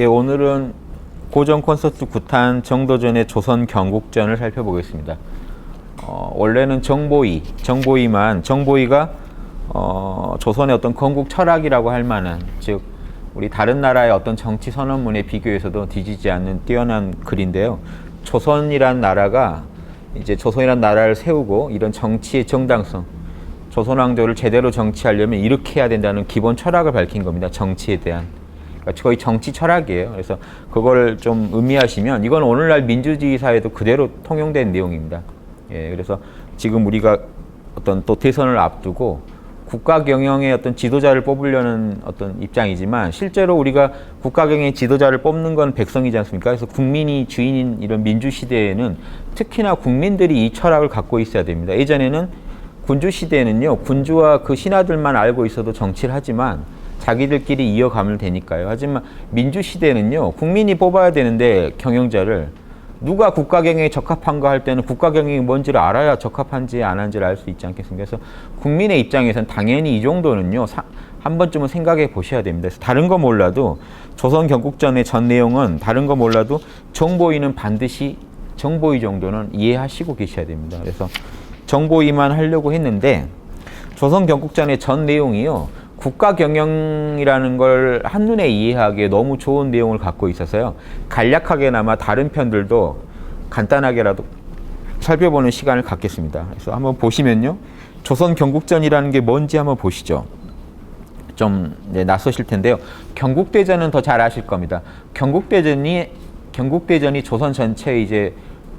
예, 오늘은 고전 콘서트 구탄 정도전의 조선 경국전을 살펴보겠습니다. 원래는 정보이가 조선의 어떤 건국 철학이라고 할 만한, 즉 우리 다른 나라의 어떤 정치 선언문에 비교해서도 뒤지지 않는 뛰어난 글인데요. 조선이란 나라가 이제 조선이란 나라를 세우고 이런 정치의 정당성, 조선 왕조를 제대로 정치하려면 이렇게 해야 된다는 기본 철학을 밝힌 겁니다. 정치에 대한. 그러니까 거의 정치 철학이에요. 그래서 그걸 좀 의미하시면 이건 오늘날 민주주의 사회도 그대로 통용된 내용입니다. 예, 그래서 지금 우리가 어떤 또 대선을 앞두고 국가 경영의 어떤 지도자를 뽑으려는 어떤 입장이지만 실제로 우리가 국가 경영의 지도자를 뽑는 건 백성이지 않습니까? 그래서 국민이 주인인 이런 민주 시대에는 특히나 국민들이 이 철학을 갖고 있어야 됩니다. 예전에는 군주 시대에는요, 군주와 그 신하들만 알고 있어도 정치를 하지만 자기들끼리 이어가면 되니까요. 하지만 민주 시대는요, 국민이 뽑아야 되는데 경영자를 누가 국가 경영에 적합한가 할 때는 국가 경영이 뭔지를 알아야 적합한지 안 한지를 알 수 있지 않겠습니까? 그래서 국민의 입장에서는 당연히 이 정도는요, 한 번쯤은 생각해 보셔야 됩니다. 그래서 다른 거 몰라도 조선 경국전의 전 내용은 다른 거 몰라도 정보위는 반드시 정보위 정도는 이해하시고 계셔야 됩니다. 그래서 정보위만 하려고 했는데 조선 경국전의 전 내용이요, 국가 경영이라는 걸 한눈에 이해하기에 너무 좋은 내용을 갖고 있어서요, 간략하게나마 다른 편들도 간단하게라도 살펴보는 시간을 갖겠습니다. 그래서 한번 보시면요, 조선 경국전이라는 게 뭔지 한번 보시죠. 좀 낯서실 텐데요. 경국대전은 더 잘 아실 겁니다. 경국대전이 조선 전체의 이제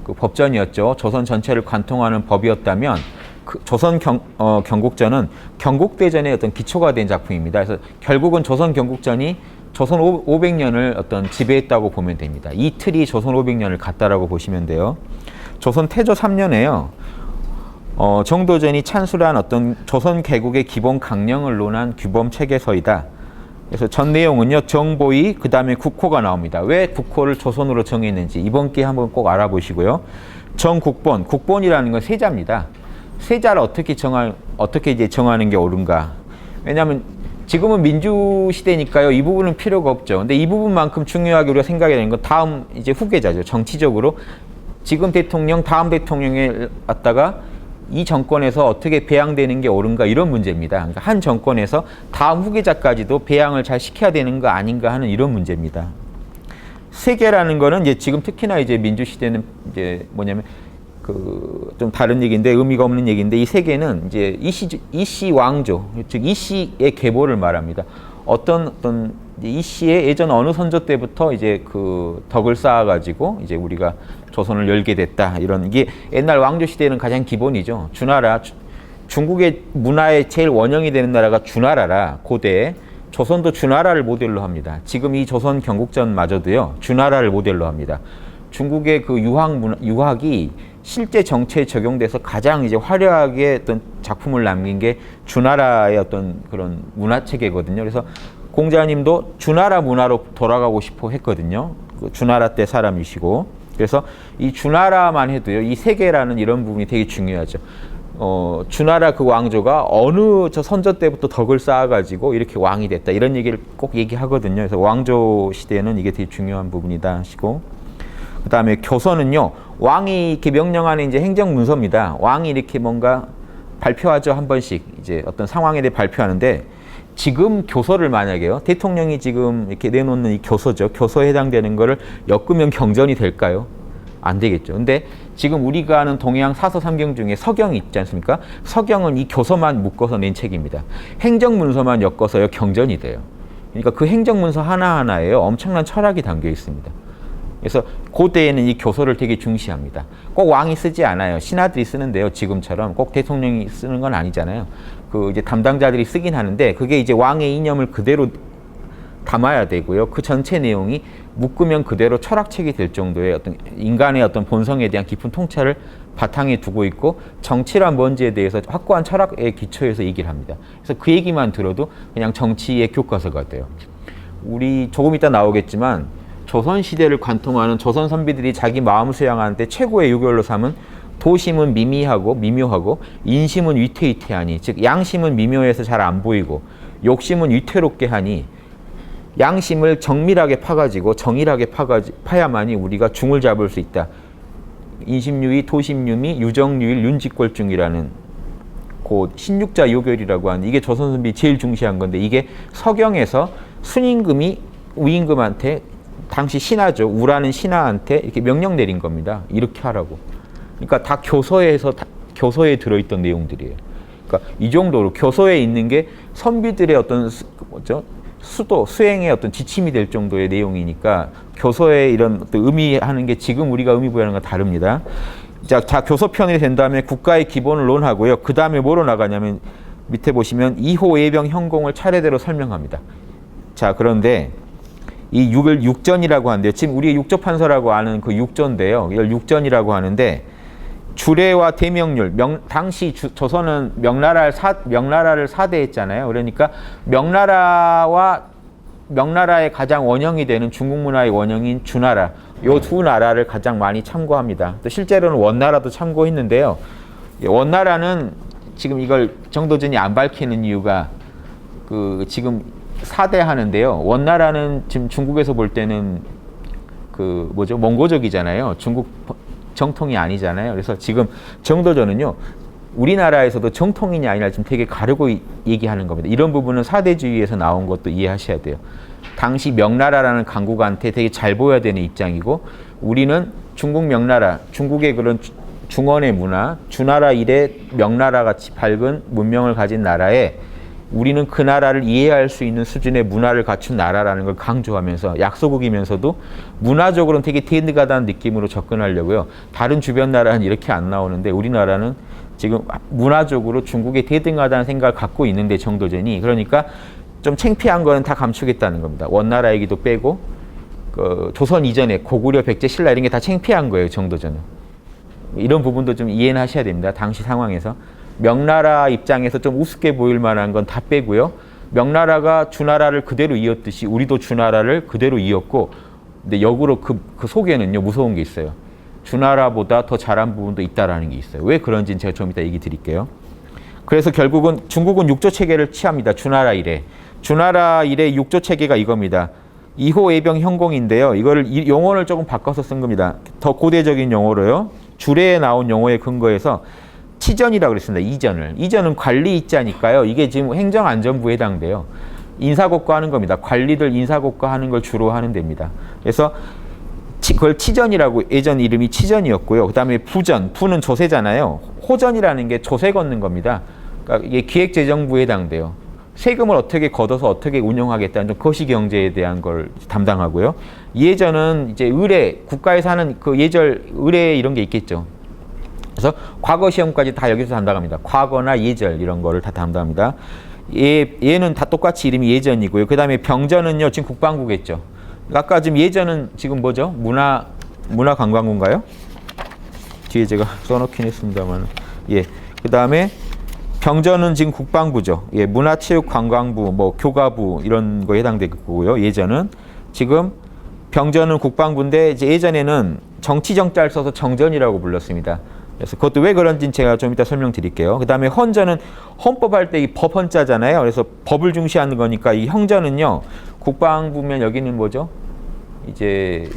그 법전이었죠. 조선 전체를 관통하는 법이었다면 조선 경국전은 경국대전의 어떤 기초가 된 작품입니다. 그래서 결국은 조선 경국전이 조선 500년을 어떤 지배했다고 보면 됩니다. 이 틀이 조선 500년을 갔다라고 보시면 돼요. 조선 태조 3년에요. 정도전이 찬술한 어떤 조선 개국의 기본 강령을 논한 규범 체계서이다. 그래서 전 내용은요, 정보위, 그 다음에 국호가 나옵니다. 왜 국호를 조선으로 정했는지 이번 기회에 한번 꼭 알아보시고요. 정국본, 국본이라는 건 세자입니다. 세자를 어떻게 이제 정하는 게 옳은가? 왜냐하면 지금은 민주 시대니까요, 이 부분은 필요가 없죠. 근데 이 부분만큼 중요하게 우리가 생각해야 되는 건 다음 이제 후계자죠. 정치적으로 지금 대통령, 다음 대통령에 왔다가 이 정권에서 어떻게 배양되는 게 옳은가, 이런 문제입니다. 그러니까 한 정권에서 다음 후계자까지도 배양을 잘 시켜야 되는 거 아닌가 하는 이런 문제입니다. 세계라는 거는 이제 지금 특히나 이제 민주 시대는 이제 뭐냐면 좀 다른 얘기인데, 의미가 없는 얘기인데, 이 세계는 이제 이씨 왕조, 즉 이씨의 계보를 말합니다. 어떤 이씨의 예전 어느 선조 때부터 이제 그 덕을 쌓아가지고 이제 우리가 조선을 열게 됐다, 이런, 이게 옛날 왕조 시대는 가장 기본이죠. 주나라, 중국의 문화의 제일 원형이 되는 나라가 주나라라, 고대에 조선도 주나라를 모델로 합니다. 지금 이 조선 경국전마저도요, 주나라를 모델로 합니다. 중국의 그 유학이 실제 정치에 적용돼서 가장 이제 화려하게 어떤 작품을 남긴 게 주나라의 어떤 그런 문화 체계거든요. 그래서 공자님도 주나라 문화로 돌아가고 싶어 했거든요. 그 주나라 때 사람이시고. 그래서 이 주나라만 해도요, 이 세계라는 이런 부분이 되게 중요하죠. 주나라 그 왕조가 어느 저 선조 때부터 덕을 쌓아가지고 이렇게 왕이 됐다, 이런 얘기를 꼭 얘기하거든요. 그래서 왕조 시대에는 이게 되게 중요한 부분이다 하시고, 그 다음에 교서는요, 왕이 이렇게 명령하는 이제 행정문서입니다. 왕이 이렇게 뭔가 발표하죠, 한 번씩. 이제 어떤 상황에 대해 발표하는데, 지금 교서를 만약에요, 대통령이 지금 이렇게 내놓는 이 교서죠. 교서에 해당되는 거를 엮으면 경전이 될까요? 안 되겠죠. 근데 지금 우리가 아는 동양 사서 삼경 중에 서경이 있지 않습니까? 서경은 이 교서만 묶어서 낸 책입니다. 행정문서만 엮어서요, 경전이 돼요. 그러니까 그 행정문서 하나하나에요, 엄청난 철학이 담겨 있습니다. 그래서 고대에는 이 교서를 되게 중시합니다. 꼭 왕이 쓰지 않아요. 신하들이 쓰는데요. 지금처럼 꼭 대통령이 쓰는 건 아니잖아요. 그 이제 담당자들이 쓰긴 하는데, 그게 이제 왕의 이념을 그대로 담아야 되고요. 그 전체 내용이 묶으면 그대로 철학책이 될 정도의 어떤 인간의 어떤 본성에 대한 깊은 통찰을 바탕에 두고 있고, 정치란 뭔지에 대해서 확고한 철학의 기초에서 얘기를 합니다. 그래서 그 얘기만 들어도 그냥 정치의 교과서가 돼요. 우리 조금 이따 나오겠지만, 조선시대를 관통하는 조선 선비들이 자기 마음을 수양하는데 최고의 유결로 삼은 도심은 미묘하고 인심은 위태위태하니, 즉 양심은 미묘해서 잘 안 보이고 욕심은 위태롭게 하니 양심을 정밀하게 파가지고 정일하게 파야만이 우리가 중을 잡을 수 있다. 인심유의, 도심유미, 유정유일, 윤직골중이라는 그 신육자 요결이라고 하는, 이게 조선 선비 제일 중시한 건데, 이게 서경에서 순임금이 우임금한테, 당시 신하죠, 우라는 신하한테 이렇게 명령 내린 겁니다. 이렇게 하라고. 그러니까 다 교서에 들어있던 내용들이에요. 그러니까 이 정도로 교서에 있는 게 선비들의 어떤 수행의 어떤 지침이 될 정도의 내용이니까, 교서에 이런 어떤 의미하는 게 지금 우리가 의미 부여하는 건 다릅니다. 자, 교서편이 된 다음에 국가의 기본을 논하고요. 그 다음에 뭐로 나가냐면 밑에 보시면 이호 예병 현공을 차례대로 설명합니다. 자, 그런데 이 육전이라고 하는데, 지금 우리 육조판서라고 아는 그 육조인데요. 이걸 육전이라고 하는데, 주례와 대명률, 당시 조선은 명나라를 4대했잖아요. 그러니까 명나라의 가장 원형이 되는 중국 문화의 원형인 주나라, 요 두 나라를 가장 많이 참고합니다. 또 실제로는 원나라도 참고했는데요. 원나라는 지금 이걸 정도전이 안 밝히는 이유가 지금 4대 하는데요. 원나라는 지금 중국에서 볼 때는 몽고족이잖아요. 중국 정통이 아니잖아요. 그래서 지금 정도전은요, 우리나라에서도 정통이냐 아니냐 지금 되게 가르고 얘기하는 겁니다. 이런 부분은 사대주의에서 나온 것도 이해하셔야 돼요. 당시 명나라라는 강국한테 되게 잘 보여야 되는 입장이고, 우리는 중국 명나라, 중국의 그런 중원의 문화, 주나라 이래 명나라 같이 밝은 문명을 가진 나라에 우리는 그 나라를 이해할 수 있는 수준의 문화를 갖춘 나라라는 걸 강조하면서, 약소국이면서도 문화적으로는 되게 대등하다는 느낌으로 접근하려고요. 다른 주변 나라는 이렇게 안 나오는데, 우리나라는 지금 문화적으로 중국에 대등하다는 생각을 갖고 있는데, 정도전이. 그러니까 좀 창피한 거는 다 감추겠다는 겁니다. 원나라 얘기도 빼고, 조선 이전에 고구려, 백제, 신라 이런 게 다 창피한 거예요, 정도전은. 이런 부분도 좀 이해는 하셔야 됩니다. 당시 상황에서. 명나라 입장에서 좀 우습게 보일 만한 건 다 빼고요. 명나라가 주나라를 그대로 이었듯이 우리도 주나라를 그대로 이었고, 근데 역으로 그 속에는요, 무서운 게 있어요. 주나라보다 더 잘한 부분도 있다라는 게 있어요. 왜 그런지는 제가 좀 이따 얘기 드릴게요. 그래서 결국은 중국은 육조 체계를 취합니다. 주나라 이래. 주나라 이래 육조 체계가 이겁니다. 이호 예병 현공인데요. 이거를 용어를 조금 바꿔서 쓴 겁니다. 더 고대적인 용어로요. 주례에 나온 용어에 근거해서 치전이라고 그랬습니다. 이전은 관리 이자니까요. 이게 지금 행정안전부에 해당돼요. 인사국과 하는 겁니다. 관리들 인사국과 하는 걸 주로 하는 데입니다. 그래서 그걸 치전이라고, 예전 이름이 치전이었고요. 그 다음에 부는 조세잖아요. 호전이라는 게 조세 걷는 겁니다. 그러니까 이게 기획재정부에 해당돼요. 세금을 어떻게 걷어서 어떻게 운영하겠다는 좀 거시경제에 대한 걸 담당하고요. 예전은 이제 의례, 국가에서 하는 그 예절, 의례 이런 게 있겠죠. 그래서 과거 시험까지 다 여기서 담당합니다. 과거나 예절 이런 거를 다 담당합니다. 얘는 다 똑같이 이름이 예전이고요. 그 다음에 병전은요, 지금 국방부겠죠. 아까 지금 예전은 지금 뭐죠? 문화관광부인가요? 뒤에 제가 써놓긴 했습니다만. 예. 그 다음에 병전은 지금 국방부죠. 예. 문화체육관광부, 교가부 이런 거에 해당되고요. 예전은. 지금 병전은 국방부인데, 이제 예전에는 정치정자를 써서 정전이라고 불렀습니다. 그래서 그것도 왜 그런지는 제가 좀 이따 설명드릴게요. 그 다음에 헌전은 헌법할 때 이 법헌자잖아요. 그래서 법을 중시하는 거니까, 이 형전은요, 국방부면 여기는 뭐죠? 이제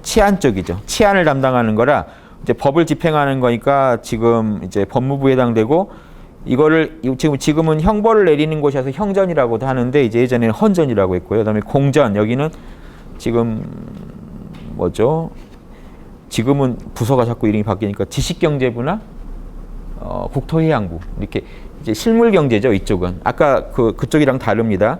치안 쪽이죠. 치안을 담당하는 거라 이제 법을 집행하는 거니까 지금 이제 법무부에 해당되고, 이거를 지금은 형벌을 내리는 곳이라서 형전이라고도 하는데, 이제 예전에는 헌전이라고 했고요. 그다음에 공전, 여기는 지금 뭐죠? 지금은 부서가 자꾸 이름이 바뀌니까 지식경제부나 국토해양부, 이렇게 이제 실물경제죠. 이쪽은 아까 그쪽이랑 다릅니다.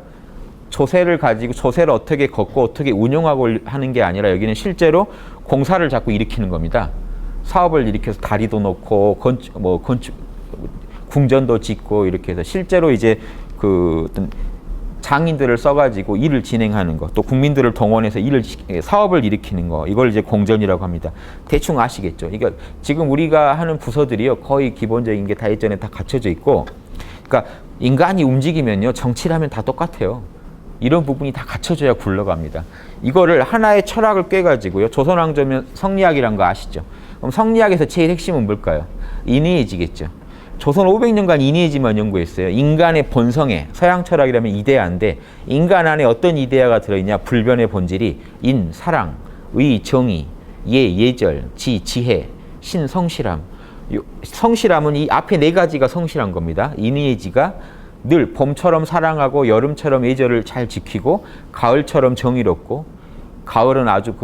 조세를 가지고 조세를 어떻게 걷고 어떻게 운용하고 하는 게 아니라, 여기는 실제로 공사를 자꾸 일으키는 겁니다. 사업을 일으켜서 다리도 놓고 건축 궁전도 짓고 이렇게 해서 실제로 이제 어떤 장인들을 써가지고 일을 진행하는 거, 또 국민들을 동원해서 사업을 일으키는 거, 이걸 이제 공전이라고 합니다. 대충 아시겠죠? 이게 지금 우리가 하는 부서들이요, 거의 기본적인 게 다 예전에 다 갖춰져 있고, 그러니까 인간이 움직이면요, 정치를 하면 다 똑같아요. 이런 부분이 다 갖춰져야 굴러갑니다. 이거를 하나의 철학을 꿰가지고요, 조선왕조면 성리학이란 거 아시죠? 그럼 성리학에서 제일 핵심은 뭘까요? 인의해지겠죠. 조선 500년간 이니에지만 연구했어요. 인간의 본성에, 서양 철학이라면 이데아인데 인간 안에 어떤 이데아가 들어있냐? 불변의 본질이 인, 사랑, 의, 정의, 예, 예절, 지, 지혜, 신, 성실함. 성실함은 이 앞에 네 가지가 성실한 겁니다. 이니에지가 늘 봄처럼 사랑하고 여름처럼 예절을 잘 지키고 가을처럼 정의롭고, 가을은 아주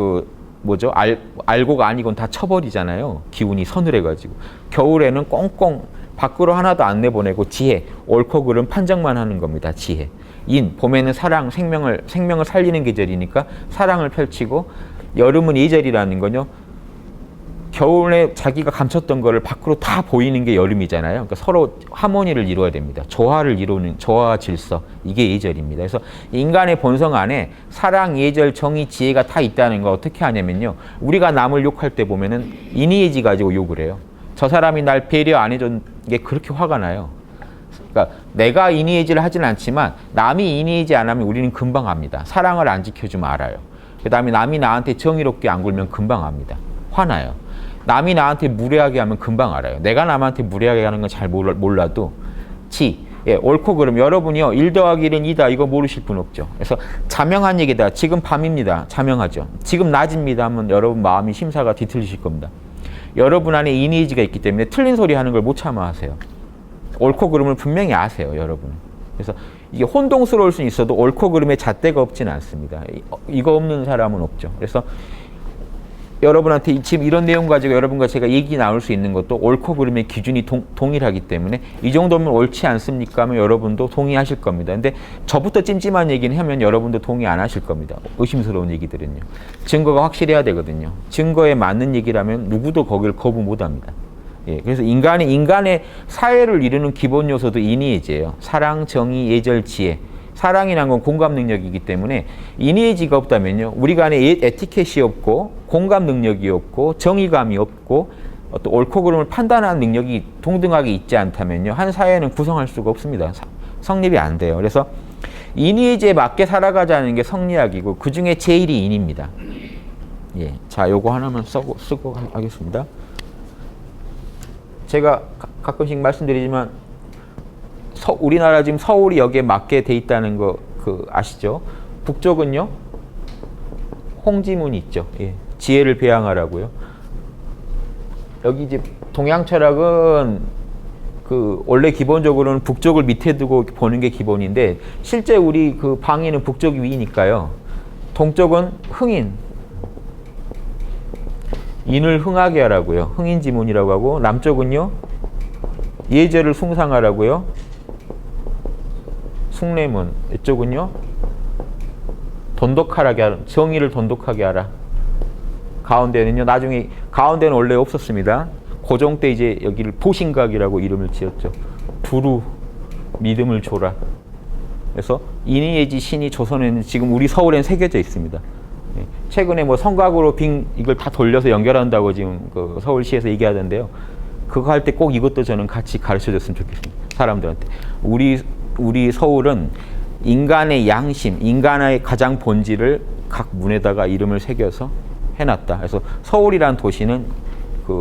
알고가 아니곤 다 쳐버리잖아요. 기운이 서늘해가지고. 겨울에는 꽁꽁 밖으로 하나도 안 내보내고 지혜, 옳고 그름 판정만 하는 겁니다. 지혜. 인, 봄에는 사랑, 생명을 살리는 계절이니까 사랑을 펼치고, 여름은 예절이라는 거요. 겨울에 자기가 감췄던 거를 밖으로 다 보이는 게 여름이잖아요. 그러니까 서로 하모니를 이루어야 됩니다. 조화를 이루는 조화 질서, 이게 예절입니다. 그래서 인간의 본성 안에 사랑, 예절, 정의, 지혜가 다 있다는 거 어떻게 하냐면요. 우리가 남을 욕할 때 보면은 이니에지 가지고 욕을 해요. 저 사람이 날 배려 안 해준 게 그렇게 화가 나요. 그러니까 내가 이니에지를 하진 않지만 남이 이니에지 안 하면 우리는 금방 압니다. 사랑을 안 지켜주면 알아요. 그 다음에 남이 나한테 정의롭게 안 굴면 금방 압니다. 화나요. 남이 나한테 무례하게 하면 금방 알아요. 내가 남한테 무례하게 하는 건 잘 몰라도 옳고 그름. 여러분이요 1 더하기 1은 2다 이거 모르실 분 없죠. 그래서 자명한 얘기다. 지금 밤입니다. 자명하죠. 지금 낮입니다 하면 여러분 마음이 심사가 뒤틀리실 겁니다. 여러분 안에 이니에지가 있기 때문에 틀린 소리 하는 걸 못 참아 하세요. 옳고 그름을 분명히 아세요. 여러분. 그래서 이게 혼동스러울 수는 있어도 옳고 그름의 잣대가 없지는 않습니다. 이거 없는 사람은 없죠. 그래서 여러분한테 지금 이런 내용 가지고 여러분과 제가 얘기 나올 수 있는 것도 옳고 그름의 기준이 동일하기 때문에 이 정도면 옳지 않습니까? 하면 여러분도 동의하실 겁니다. 근데 저부터 찜찜한 얘기는 하면 여러분도 동의 안 하실 겁니다. 의심스러운 얘기들은요. 증거가 확실해야 되거든요. 증거에 맞는 얘기라면 누구도 거기를 거부 못 합니다. 그래서 인간의 사회를 이루는 기본 요소도 이니에지예요. 사랑, 정의, 예절, 지혜. 사랑이란 건 공감 능력이기 때문에 이니에지가 없다면요. 우리가 안에 에티켓이 없고 공감 능력이 없고 정의감이 없고 또 옳고 그름을 판단하는 능력이 동등하게 있지 않다면요. 한 사회는 구성할 수가 없습니다. 성립이 안 돼요. 그래서 이니에지에 맞게 살아가자는 게 성리학이고 그 중에 제일이 인입니다. 자, 요거 하나만 쓰고 하겠습니다. 제가 가끔씩 말씀드리지만 우리나라 지금 서울이 여기에 맞게 돼 있다는 거 아시죠? 북쪽은요 홍지문이 있죠. 지혜를 배양하라고요. 여기 이제 동양 철학은 원래 기본적으로는 북쪽을 밑에 두고 보는 게 기본인데 실제 우리 방위는 북쪽이 위니까요. 동쪽은 흥인, 인을 흥하게 하라고요. 흥인지문이라고 하고 남쪽은요 예절을 숭상하라고요. 숭례문. 이쪽은요 돈독하게 하라. 정의를 돈독하게 하라. 가운데는요 나중에 가운데는 원래 없었습니다. 고종 때 이제 여기를 보신각이라고 이름을 지었죠. 두루 믿음을 줘라. 그래서 이니에지 신이 조선에는 지금 우리 서울엔 새겨져 있습니다. 최근에 성곽으로 이걸 다 돌려서 연결한다고 지금 서울시에서 얘기하던데요. 그거 할 때 꼭 이것도 저는 같이 가르쳐줬으면 좋겠습니다. 사람들한테. 우리 서울은 인간의 양심, 인간의 가장 본질을 각 문에다가 이름을 새겨서 해놨다. 그래서 서울이란 도시는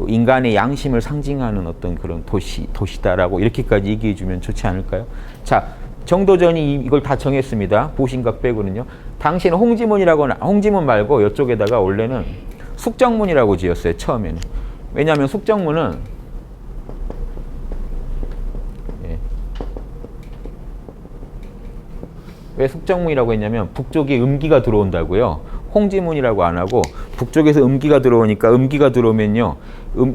인간의 양심을 상징하는 어떤 그런 도시다라고 이렇게까지 얘기해주면 좋지 않을까요? 자, 정도전이 이걸 다 정했습니다. 보신각 빼고는요. 당시는 홍지문 말고 이쪽에다가 원래는 숙정문이라고 지었어요. 처음에는. 왜냐하면 숙정문은 왜 숙정문이라고 했냐면 북쪽에 음기가 들어온다고요. 홍지문이라고 안 하고 북쪽에서 음기가 들어오니까 음기가 들어오면요.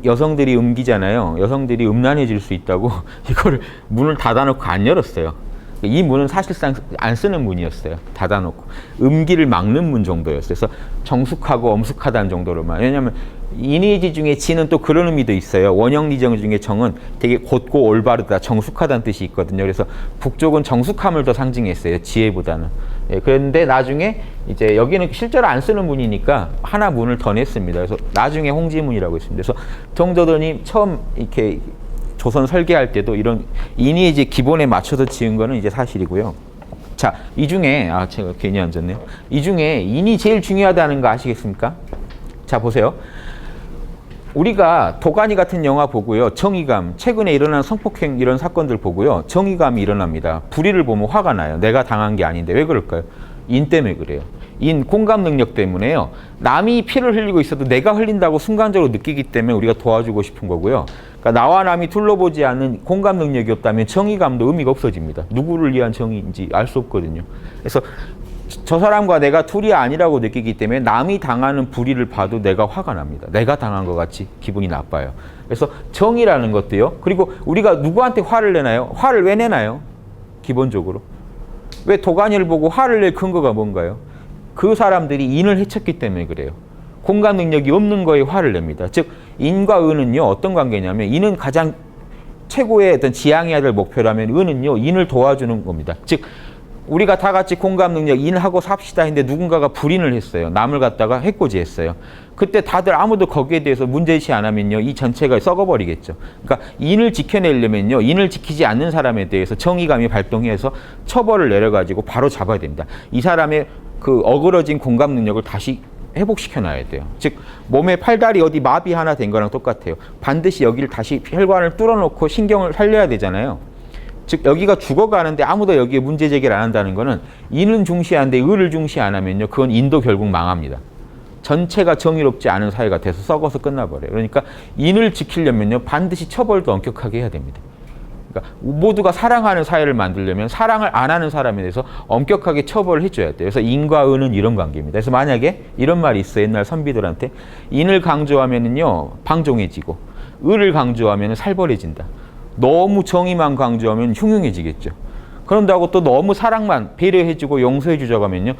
여성들이 음기잖아요. 여성들이 음란해질 수 있다고 이거를 문을 닫아놓고 안 열었어요. 이 문은 사실상 안 쓰는 문이었어요. 닫아놓고. 음기를 막는 문 정도였어요. 그래서 정숙하고 엄숙하다는 정도로만. 왜냐하면 이니에지 중에 지는 또 그런 의미도 있어요. 원형리정 중에 정은 되게 곧고 올바르다, 정숙하다는 뜻이 있거든요. 그래서 북쪽은 정숙함을 더 상징했어요. 지혜보다는. 그런데 나중에 이제 여기는 실제로 안 쓰는 문이니까 하나 문을 더 냈습니다. 그래서 나중에 홍지문이라고 했습니다. 그래서 정조선이 처음 이렇게 조선 설계할 때도 이런 이니에지 기본에 맞춰서 지은 거는 이제 사실이고요. 자, 이 중에 제가 괜히 앉았네요. 이 중에 인이 제일 중요하다는 거 아시겠습니까? 자, 보세요. 우리가 도가니 같은 영화 보고요. 정의감, 최근에 일어난 성폭행 이런 사건들 보고요. 정의감이 일어납니다. 불의를 보면 화가 나요. 내가 당한 게 아닌데 왜 그럴까요? 인 때문에 그래요. 인, 공감 능력 때문에요. 남이 피를 흘리고 있어도 내가 흘린다고 순간적으로 느끼기 때문에 우리가 도와주고 싶은 거고요. 그러니까 나와 남이 둘러보지 않는 공감 능력이 없다면 정의감도 의미가 없어집니다. 누구를 위한 정의인지 알 수 없거든요. 그래서 저 사람과 내가 둘이 아니라고 느끼기 때문에 남이 당하는 불의를 봐도 내가 화가 납니다. 내가 당한 것 같이 기분이 나빠요. 그래서 정의라는 것도요. 그리고 우리가 누구한테 화를 내나요? 화를 왜 내나요? 기본적으로. 왜 도가니를 보고 화를 낼 근거가 뭔가요? 그 사람들이 인을 해쳤기 때문에 그래요. 공감 능력이 없는 거에 화를 냅니다. 즉 인과 은은요. 어떤 관계냐면 인은 가장 최고의 어떤 지향해야 될 목표라면 은은요. 인을 도와주는 겁니다. 즉 우리가 다 같이 공감 능력 인하고 삽시다 했는데 누군가가 불인을 했어요. 남을 갖다가 해코지했어요. 그때 다들 아무도 거기에 대해서 문제시 안 하면요. 이 전체가 썩어버리겠죠. 그러니까 인을 지켜내려면요. 인을 지키지 않는 사람에 대해서 정의감이 발동해서 처벌을 내려가지고 바로 잡아야 됩니다. 이 사람의 그 어그러진 공감 능력을 다시 회복시켜 놔야 돼요. 즉 몸에 팔다리 어디 마비 하나 된 거랑 똑같아요. 반드시 여기를 다시 혈관을 뚫어놓고 신경을 살려야 되잖아요. 즉 여기가 죽어가는데 아무도 여기에 문제 제기를 안 한다는 거는 인은 중시하는데 의를 중시 안 하면요. 그건 인도 결국 망합니다. 전체가 정의롭지 않은 사회가 돼서 썩어서 끝나버려요. 그러니까 인을 지키려면요. 반드시 처벌도 엄격하게 해야 됩니다. 그러니까 모두가 사랑하는 사회를 만들려면 사랑을 안 하는 사람에 대해서 엄격하게 처벌을 해줘야 돼요. 그래서 인과 은은 이런 관계입니다. 그래서 만약에 이런 말이 있어요. 옛날 선비들한테 인을 강조하면은요. 방종해지고 의를 강조하면 살벌해진다. 너무 정의만 강조하면 흉흉해지겠죠. 그런다고 또 너무 사랑만 배려해주고 용서해주자고 하면요.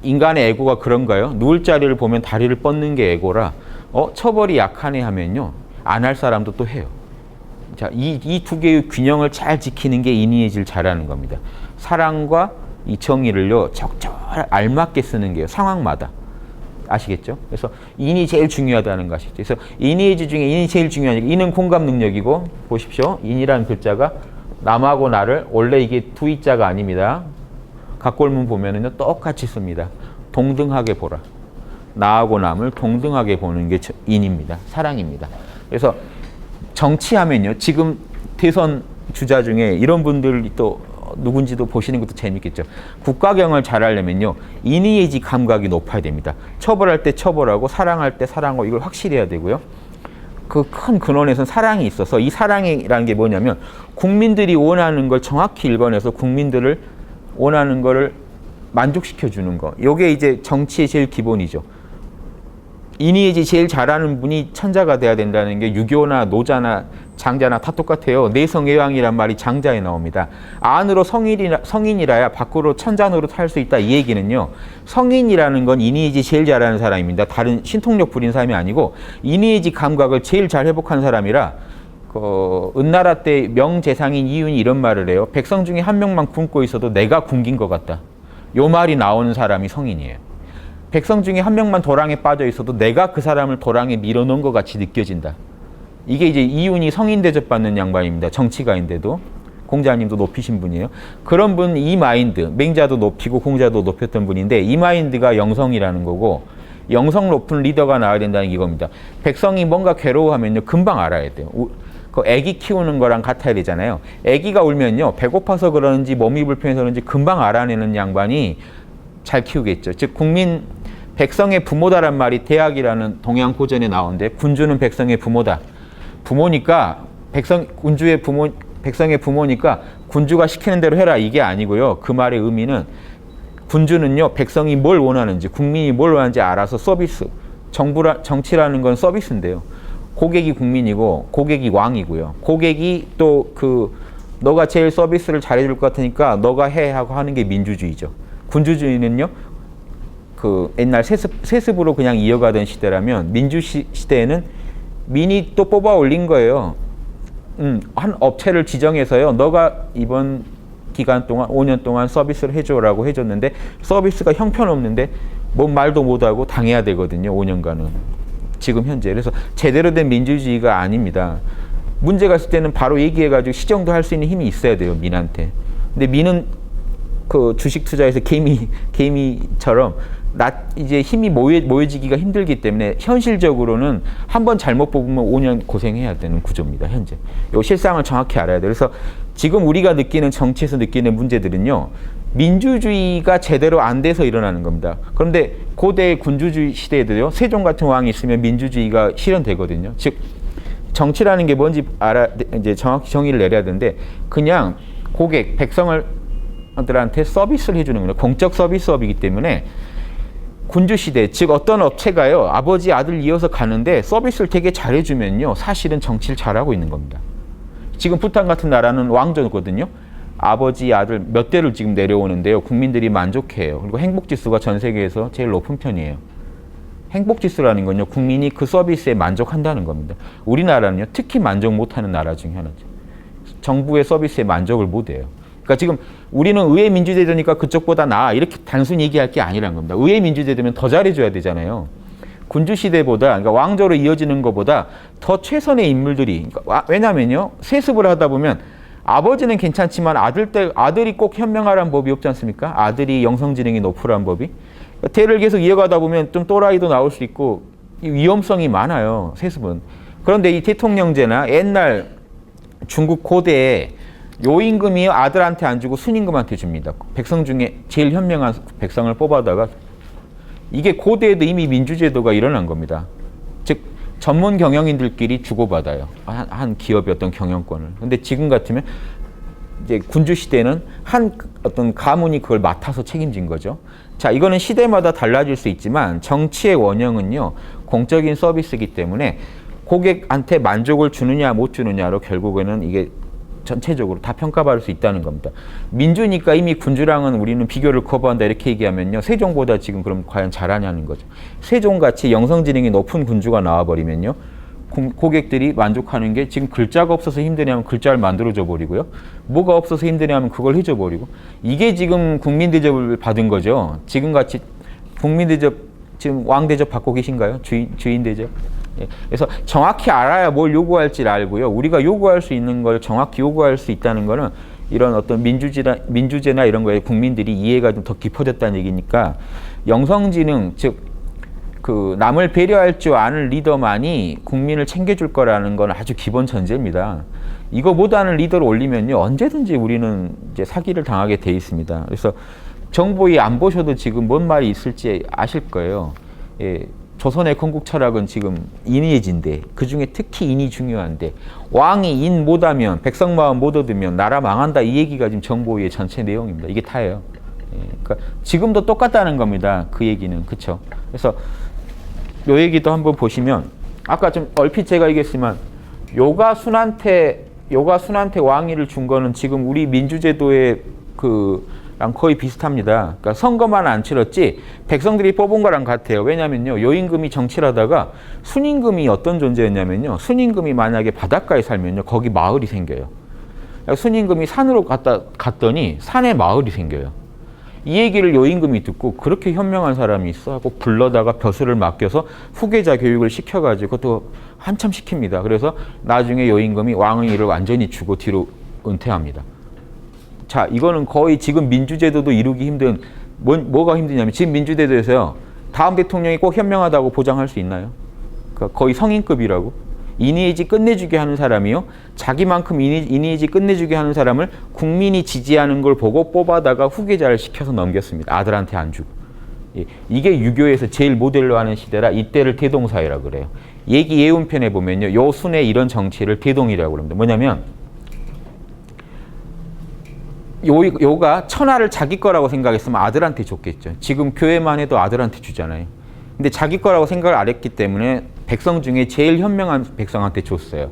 인간의 에고가 그런가요? 누울 자리를 보면 다리를 뻗는 게 에고라 처벌이 약하네 하면요. 안 할 사람도 또 해요. 자, 이 두 개의 균형을 잘 지키는 게 인의의 잘하는 겁니다. 사랑과 이 정의를요. 적절히 알맞게 쓰는 게요. 상황마다. 아시겠죠? 그래서 인이 제일 중요하다는 것이죠. 그래서 인의지 중에 인이 제일 중요하니까 인은 공감 능력이고 보십시오. 인이라는 글자가 남하고 나를 원래 이게 두 이자가 아닙니다. 각골문 보면은요 똑같이 씁니다. 동등하게 보라. 나하고 남을 동등하게 보는 게 인입니다. 사랑입니다. 그래서 정치하면요. 지금 대선 주자 중에 이런 분들이 또 누군지도 보시는 것도 재밌겠죠. 국가경을 잘하려면요. 인의예지 감각이 높아야 됩니다. 처벌할 때 처벌하고 사랑할 때 사랑하고 이걸 확실히 해야 되고요. 그 큰 근원에서는 사랑이 있어서 이 사랑이라는 게 뭐냐면 국민들이 원하는 걸 정확히 읽어내서 국민들을 원하는 거를 만족시켜주는 거. 이게 이제 정치의 제일 기본이죠. 인의예지 제일 잘하는 분이 천자가 돼야 된다는 게 유교나 노자나 장자나 다 똑같아요. 내성외왕이란 말이 장자에 나옵니다. 안으로 성인이라야 밖으로 천자 노릇 할 수 있다. 이 얘기는요. 성인이라는 건 인의예지 제일 잘하는 사람입니다. 다른 신통력 부린 사람이 아니고 인의예지 감각을 제일 잘 회복한 사람이라 은나라 때 명재상인 이윤이 이런 말을 해요. 백성 중에 한 명만 굶고 있어도 내가 굶긴 것 같다. 요 말이 나오는 사람이 성인이에요. 백성 중에 한 명만 도랑에 빠져 있어도 내가 그 사람을 도랑에 밀어넣은 것 같이 느껴진다. 이게 이제 이윤이 성인 대접받는 양반입니다. 정치가인데도. 공자님도 높이신 분이에요. 그런 분 이 마인드, 맹자도 높이고 공자도 높였던 분인데 이 마인드가 영성이라는 거고 영성 높은 리더가 나와야 된다는 이겁니다. 백성이 뭔가 괴로워하면요. 금방 알아야 돼요. 그 애기 키우는 거랑 같아야 되잖아요. 애기가 울면요. 배고파서 그러는지 몸이 불편해서 그런지 금방 알아내는 양반이 잘 키우겠죠. 즉 백성의 부모다란 말이 대학이라는 동양 고전에 나오는데 군주는 백성의 부모다. 부모니까 백성의 부모니까 군주가 시키는 대로 해라 이게 아니고요. 그 말의 의미는 군주는요. 백성이 뭘 원하는지 국민이 뭘 원하는지 알아서 서비스. 정치라는 건 서비스인데요. 고객이 국민이고 고객이 왕이고요. 고객이 또 너가 제일 서비스를 잘해줄 것 같으니까 너가 해 하고 하는 게 민주주의죠. 군주주의는요. 옛날 세습으로 그냥 이어가던 시대라면 민주시대에는 민이 또 뽑아 올린 거예요. 한 업체를 지정해서요. 너가 이번 기간 동안 5년 동안 서비스를 해줘라고 해줬는데 서비스가 형편없는데 뭔 말도 못하고 당해야 되거든요. 5년간은. 지금 현재. 그래서 제대로 된 민주주의가 아닙니다. 문제가 있을 때는 바로 얘기해가지고 시정도 할 수 있는 힘이 있어야 돼요. 민한테. 근데 민은 주식 투자에서 개미처럼 이제 힘이 모여지기가 힘들기 때문에 현실적으로는 한 번 잘못 뽑으면 5년 고생해야 되는 구조입니다. 현재. 요 실상을 정확히 알아야 돼요. 그래서 지금 우리가 느끼는 정치에서 느끼는 문제들은요. 민주주의가 제대로 안 돼서 일어나는 겁니다. 그런데 고대 군주주의 시대에도요. 세종 같은 왕이 있으면 민주주의가 실현되거든요. 즉 정치라는 게 뭔지 이제 정확히 정의를 내려야 되는데 그냥 고객, 백성들한테 서비스를 해주는 거예요. 공적 서비스업이기 때문에 군주시대, 즉 어떤 업체가요. 아버지, 아들 이어서 가는데 서비스를 되게 잘해주면요. 사실은 정치를 잘하고 있는 겁니다. 지금 부탄 같은 나라는 왕조거든요. 아버지, 아들 몇 대를 지금 내려오는데요. 국민들이 만족해요. 그리고 행복지수가 전 세계에서 제일 높은 편이에요. 행복지수라는 건요. 국민이 그 서비스에 만족한다는 겁니다. 우리나라는요. 특히 만족 못하는 나라 중에 하나죠. 정부의 서비스에 만족을 못해요. 그러니까 지금 우리는 의회 민주제도니까 그쪽보다 나아 이렇게 단순히 얘기할 게 아니란 겁니다. 의회 민주제도면 더 잘해줘야 되잖아요. 군주시대보다 그러니까 왕조로 이어지는 것보다 더 최선의 인물들이 그러니까 왜냐면요. 세습을 하다 보면 아버지는 괜찮지만 아들이 꼭 현명하라는 법이 없지 않습니까? 아들이 영성지능이 높으라는 법이. 그러니까 대를 계속 이어가다 보면 좀 또라이도 나올 수 있고 위험성이 많아요. 세습은. 그런데 이 대통령제나 옛날 중국 고대에 요임금이 아들한테 안 주고 순임금한테 줍니다. 백성 중에 제일 현명한 백성을 뽑아다가 이게 고대에도 이미 민주제도가 일어난 겁니다. 즉 전문 경영인들끼리 주고받아요. 한 기업의 어떤 경영권을. 근데 지금 같으면 이제 군주 시대는 한 어떤 가문이 그걸 맡아서 책임진 거죠. 자, 이거는 시대마다 달라질 수 있지만 정치의 원형은요. 공적인 서비스이기 때문에 고객한테 만족을 주느냐 못 주느냐로 결국에는 이게 전체적으로 다 평가받을 수 있다는 겁니다. 민주니까 이미 군주랑은 우리는 비교를 거부한다 이렇게 얘기하면요. 세종보다 지금 그럼 과연 잘하냐는 거죠. 세종같이 영성지능이 높은 군주가 나와버리면요. 고객들이 만족하는 게 지금 글자가 없어서 힘드냐면 글자를 만들어줘 버리고요. 뭐가 없어서 힘드냐면 그걸 해줘 버리고. 이게 지금 국민대접을 받은 거죠. 지금같이 국민대접 지금 왕대접 받고 계신가요? 주인대접? 예. 그래서 정확히 알아야 뭘 요구할지를 알고요. 우리가 요구할 수 있는 걸 정확히 요구할 수 있다는 거는 이런 어떤 민주제나 이런 거에 국민들이 이해가 좀 더 깊어졌다는 얘기니까 영성지능, 즉 그 남을 배려할 줄 아는 리더만이 국민을 챙겨줄 거라는 건 아주 기본 전제입니다. 이거 못하는 리더를 올리면요. 언제든지 우리는 이제 사기를 당하게 돼 있습니다. 그래서 정보위 안 보셔도 지금 뭔 말이 있을지 아실 거예요. 예. 조선의 건국 철학은 지금 인의진데 그중에 특히 인이 중요한데 왕이 인 못하면 백성 마음 못 얻으면 나라 망한다 이 얘기가 지금 정보위의 전체 내용입니다. 이게 다예요. 예, 그러니까 지금도 똑같다는 겁니다. 그 얘기는. 그렇죠? 그래서 요 얘기도 한번 보시면 아까 좀 얼핏 제가 얘기했지만 요가 순한테 왕위를 준 거는 지금 우리 민주제도의 랑 거의 비슷합니다. 그러니까 선거만 안 치렀지 백성들이 뽑은 거랑 같아요. 왜냐면요. 요임금이 정치를 하다가 순임금이 어떤 존재였냐면요. 순임금이 만약에 바닷가에 살면요. 거기 마을이 생겨요. 순임금이 산으로 갔더니 산에 마을이 생겨요. 이 얘기를 요임금이 듣고 그렇게 현명한 사람이 있어 하고 불러다가 벼슬을 맡겨서 후계자 교육을 시켜가지고 또 한참 시킵니다. 그래서 나중에 요임금이 왕위를 완전히 주고 뒤로 은퇴합니다. 자, 이거는 거의 지금 민주제도도 이루기 힘든, 뭐가 힘드냐면 지금 민주제도에서요. 다음 대통령이 꼭 현명하다고 보장할 수 있나요? 그러니까 거의 성인급이라고. 인의의지 끝내주게 하는 사람이요. 자기만큼 인의의지 끝내주게 하는 사람을 국민이 지지하는 걸 보고 뽑아다가 후계자를 시켜서 넘겼습니다. 아들한테 안 주고. 예, 이게 유교에서 제일 모델로 하는 시대라 이때를 대동사회라고 그래요. 얘기 예운편에 보면요. 요 순의 이런 정치를 대동이라고 합니다. 뭐냐면 요가 천하를 자기 거라고 생각했으면 아들한테 줬겠죠. 지금 교회만 해도 아들한테 주잖아요. 근데 자기 거라고 생각을 안 했기 때문에 백성 중에 제일 현명한 백성한테 줬어요.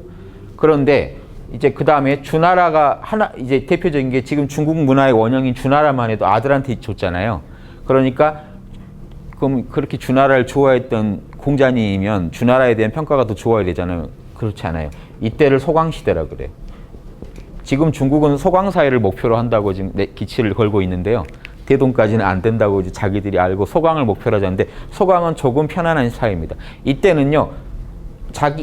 그런데 이제 그 다음에 주나라가 이제 대표적인 게 지금 중국 문화의 원형인 주나라만 해도 아들한테 줬잖아요. 그러니까 그럼 그렇게 주나라를 좋아했던 공자님이면 주나라에 대한 평가가 더 좋아야 되잖아요. 그렇지 않아요. 이때를 소강시대라 그래요. 지금 중국은 소강사회를 목표로 한다고 지금 기치를 걸고 있는데요. 대동까지는 안 된다고 이제 자기들이 알고 소강을 목표로 하자는데 소강은 조금 편안한 사회입니다. 이때는요.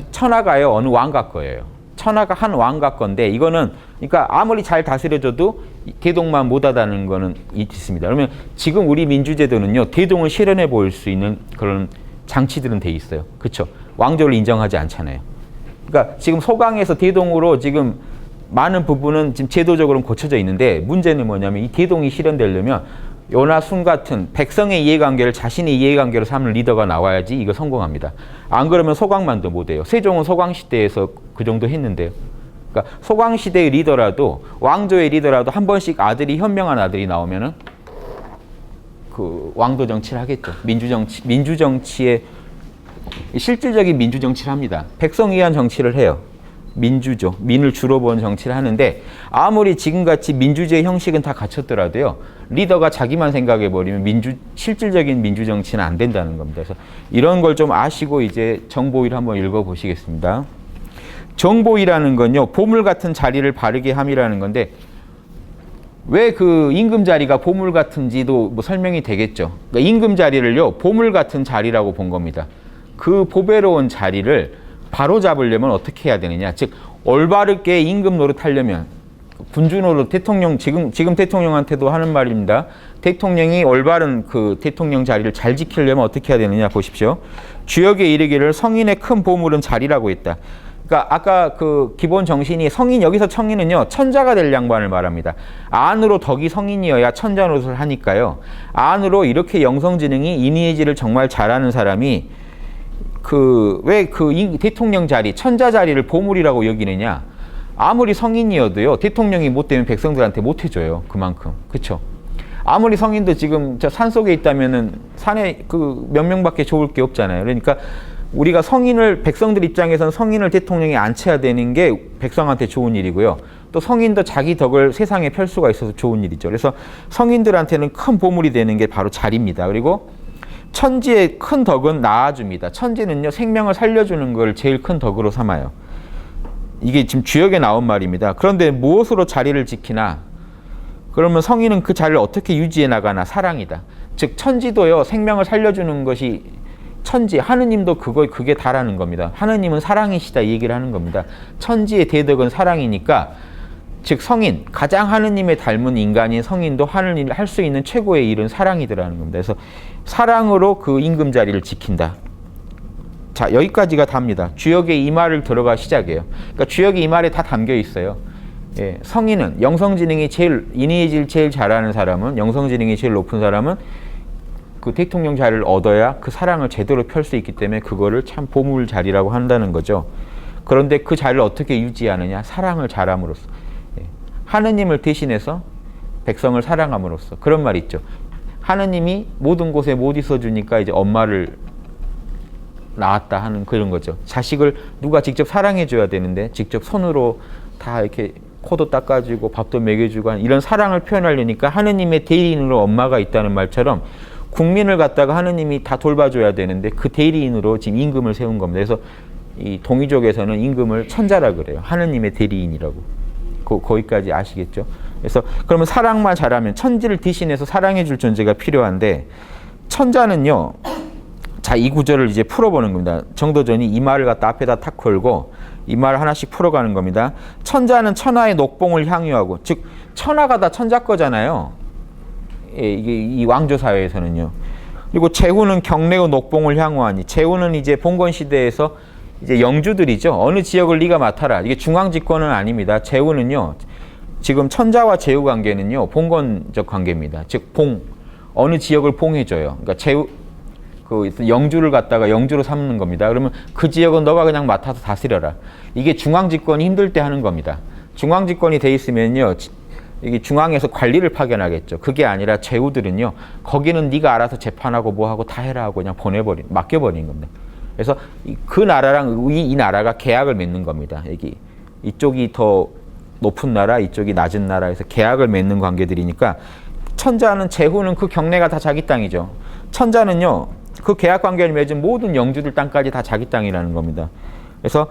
천하가요. 어느 왕가 거예요. 천하가 한 왕 같건데 이거는 그러니까 아무리 잘 다스려줘도 대동만 못하다는 거는 있습니다. 그러면 지금 우리 민주제도는요 대동을 실현해 보일 수 있는 그런 장치들은 돼 있어요. 그렇죠? 왕조를 인정하지 않잖아요. 그러니까 지금 소강에서 대동으로 지금 많은 부분은 지금 제도적으로는 고쳐져 있는데 문제는 뭐냐면 이 대동이 실현되려면 요나순 같은 백성의 이해관계를 자신의 이해관계로 삼는 리더가 나와야지 이거 성공합니다. 안 그러면 소강만도 못해요. 세종은 소강시대에서 그 정도 했는데요. 그러니까 소강시대의 리더라도 왕조의 리더라도 한 번씩 아들이 현명한 아들이 나오면은 그 왕도 정치를 하겠죠. 민주정치의 실질적인 민주정치를 합니다. 백성을 위한 정치를 해요. 민주죠. 민을 주로 본 정치를 하는데 아무리 지금같이 민주주의 형식은 다 갖췄더라도요. 리더가 자기만 생각해버리면 실질적인 민주정치는 안 된다는 겁니다. 그래서 이런 걸 좀 아시고 이제 정보위를 한번 읽어보시겠습니다. 정보위라는 건요. 보물 같은 자리를 바르게 함이라는 건데 왜 그 임금 자리가 보물 같은지도 뭐 설명이 되겠죠. 그러니까 임금 자리를요. 보물 같은 자리라고 본 겁니다. 그 보배로운 자리를 바로 잡으려면 어떻게 해야 되느냐. 즉 올바르게 임금 노릇하려면 군주 노릇 대통령 지금 대통령한테도 하는 말입니다. 대통령이 올바른 그 대통령 자리를 잘 지키려면 어떻게 해야 되느냐 보십시오. 주역에 이르기를 성인의 큰 보물은 자리라고 했다. 그러니까 아까 그 기본 정신이 성인 여기서 성인은요 천자가 될 양반을 말합니다. 안으로 덕이 성인이어야 천자 노릇을 하니까요. 안으로 이렇게 영성지능이 이니에지를 정말 잘하는 사람이 왜 대통령 자리, 천자 자리를 보물이라고 여기느냐? 아무리 성인이어도요, 대통령이 못 되면 백성들한테 못 해줘요. 그만큼. 그쵸? 아무리 성인도 지금 저 산 속에 있다면은 산에 그 몇 명밖에 좋을 게 없잖아요. 그러니까 우리가 백성들 입장에서는 성인을 대통령에 앉혀야 되는 게 백성한테 좋은 일이고요. 또 성인도 자기 덕을 세상에 펼 수가 있어서 좋은 일이죠. 그래서 성인들한테는 큰 보물이 되는 게 바로 자리입니다. 그리고 천지의 큰 덕은 낳아줍니다. 천지는요, 생명을 살려주는 걸 제일 큰 덕으로 삼아요. 이게 지금 주역에 나온 말입니다. 그런데 무엇으로 자리를 지키나? 그러면 성인은 그 자리를 어떻게 유지해 나가나? 사랑이다. 즉, 천지도요, 생명을 살려주는 것이 천지, 하느님도 그게 다라는 겁니다. 하느님은 사랑이시다 이 얘기를 하는 겁니다. 천지의 대덕은 사랑이니까 즉 성인, 가장 하느님의 닮은 인간인 성인도 하느님이 할 수 있는 최고의 일은 사랑이더라는 겁니다. 그래서 사랑으로 그 임금 자리를 지킨다. 자, 여기까지가 답니다. 주역의 이 말을 들어가 시작이에요. 그러니까 주역이 이 말에 다 담겨 있어요. 예, 성인은 영성지능이 이니에지를 제일 잘하는 사람은, 영성지능이 제일 높은 사람은 그 대통령 자리를 얻어야 그 사랑을 제대로 펼 수 있기 때문에 그거를 참 보물 자리라고 한다는 거죠. 그런데 그 자리를 어떻게 유지하느냐? 사랑을 잘함으로써. 하느님을 대신해서 백성을 사랑함으로써. 그런 말 있죠. 하느님이 모든 곳에 못 있어주니까 이제 엄마를 낳았다 하는 그런 거죠. 자식을 누가 직접 사랑해줘야 되는데 직접 손으로 다 이렇게 코도 닦아주고 밥도 먹여주고 하는 이런 사랑을 표현하려니까 하느님의 대리인으로 엄마가 있다는 말처럼 국민을 갖다가 하느님이 다 돌봐줘야 되는데 그 대리인으로 지금 임금을 세운 겁니다. 그래서 이 동이족에서는 임금을 천자라 그래요. 하느님의 대리인이라고. 거기까지 아시겠죠? 그래서 그러면 사랑만 잘하면 천지를 대신해서 사랑해줄 존재가 필요한데 천자는요. 자, 이 구절을 이제 풀어보는 겁니다. 정도전이 이 말을 갖다 앞에다 탁 걸고 이 말을 하나씩 풀어가는 겁니다. 천자는 천하의 녹봉을 향유하고 즉 천하가 다 천자 거잖아요. 예, 이게 이 왕조 사회에서는요. 그리고 제후는 경내의 녹봉을 향유하니 제후는 이제 봉건 시대에서 이제 영주들이죠. 어느 지역을 네가 맡아라. 이게 중앙 집권은 아닙니다. 제후는요. 지금 천자와 제후 관계는요. 봉건적 관계입니다. 즉 어느 지역을 봉해줘요. 그러니까 제후 그 영주를 갖다가 영주로 삼는 겁니다. 그러면 그 지역은 너가 그냥 맡아서 다스려라. 이게 중앙 집권이 힘들 때 하는 겁니다. 중앙 집권이 돼 있으면요. 이게 중앙에서 관리를 파견하겠죠. 그게 아니라 제후들은요. 거기는 네가 알아서 재판하고 뭐하고 다 해라 하고 그냥 맡겨버리는 겁니다. 그래서 그 나라랑 이 나라가 계약을 맺는 겁니다. 이쪽이 더 높은 나라, 이쪽이 낮은 나라에서 계약을 맺는 관계들이니까 천자는 제후는 그 경내가 다 자기 땅이죠. 천자는요. 그 계약 관계를 맺은 모든 영주들 땅까지 다 자기 땅이라는 겁니다. 그래서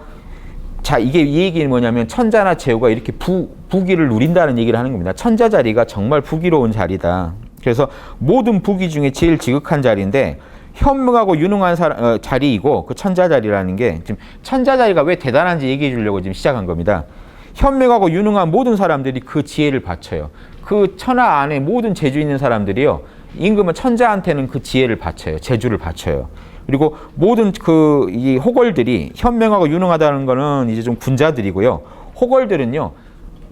자, 이게 이 얘기는 뭐냐면 천자나 제후가 이렇게 부귀를 누린다는 얘기를 하는 겁니다. 천자 자리가 정말 부귀로운 자리다. 그래서 모든 부귀 중에 제일 지극한 자리인데 현명하고 유능한 사람, 자리이고 그 천자 자리라는 게 지금 천자 자리가 왜 대단한지 얘기해 주려고 지금 시작한 겁니다. 현명하고 유능한 모든 사람들이 그 지혜를 바쳐요. 그 천하 안에 모든 재주 있는 사람들이요. 임금은 천자한테는 그 지혜를 바쳐요. 재주를 바쳐요. 그리고 모든 이 호걸들이 현명하고 유능하다는 거는 이제 좀 군자들이고요. 호걸들은요.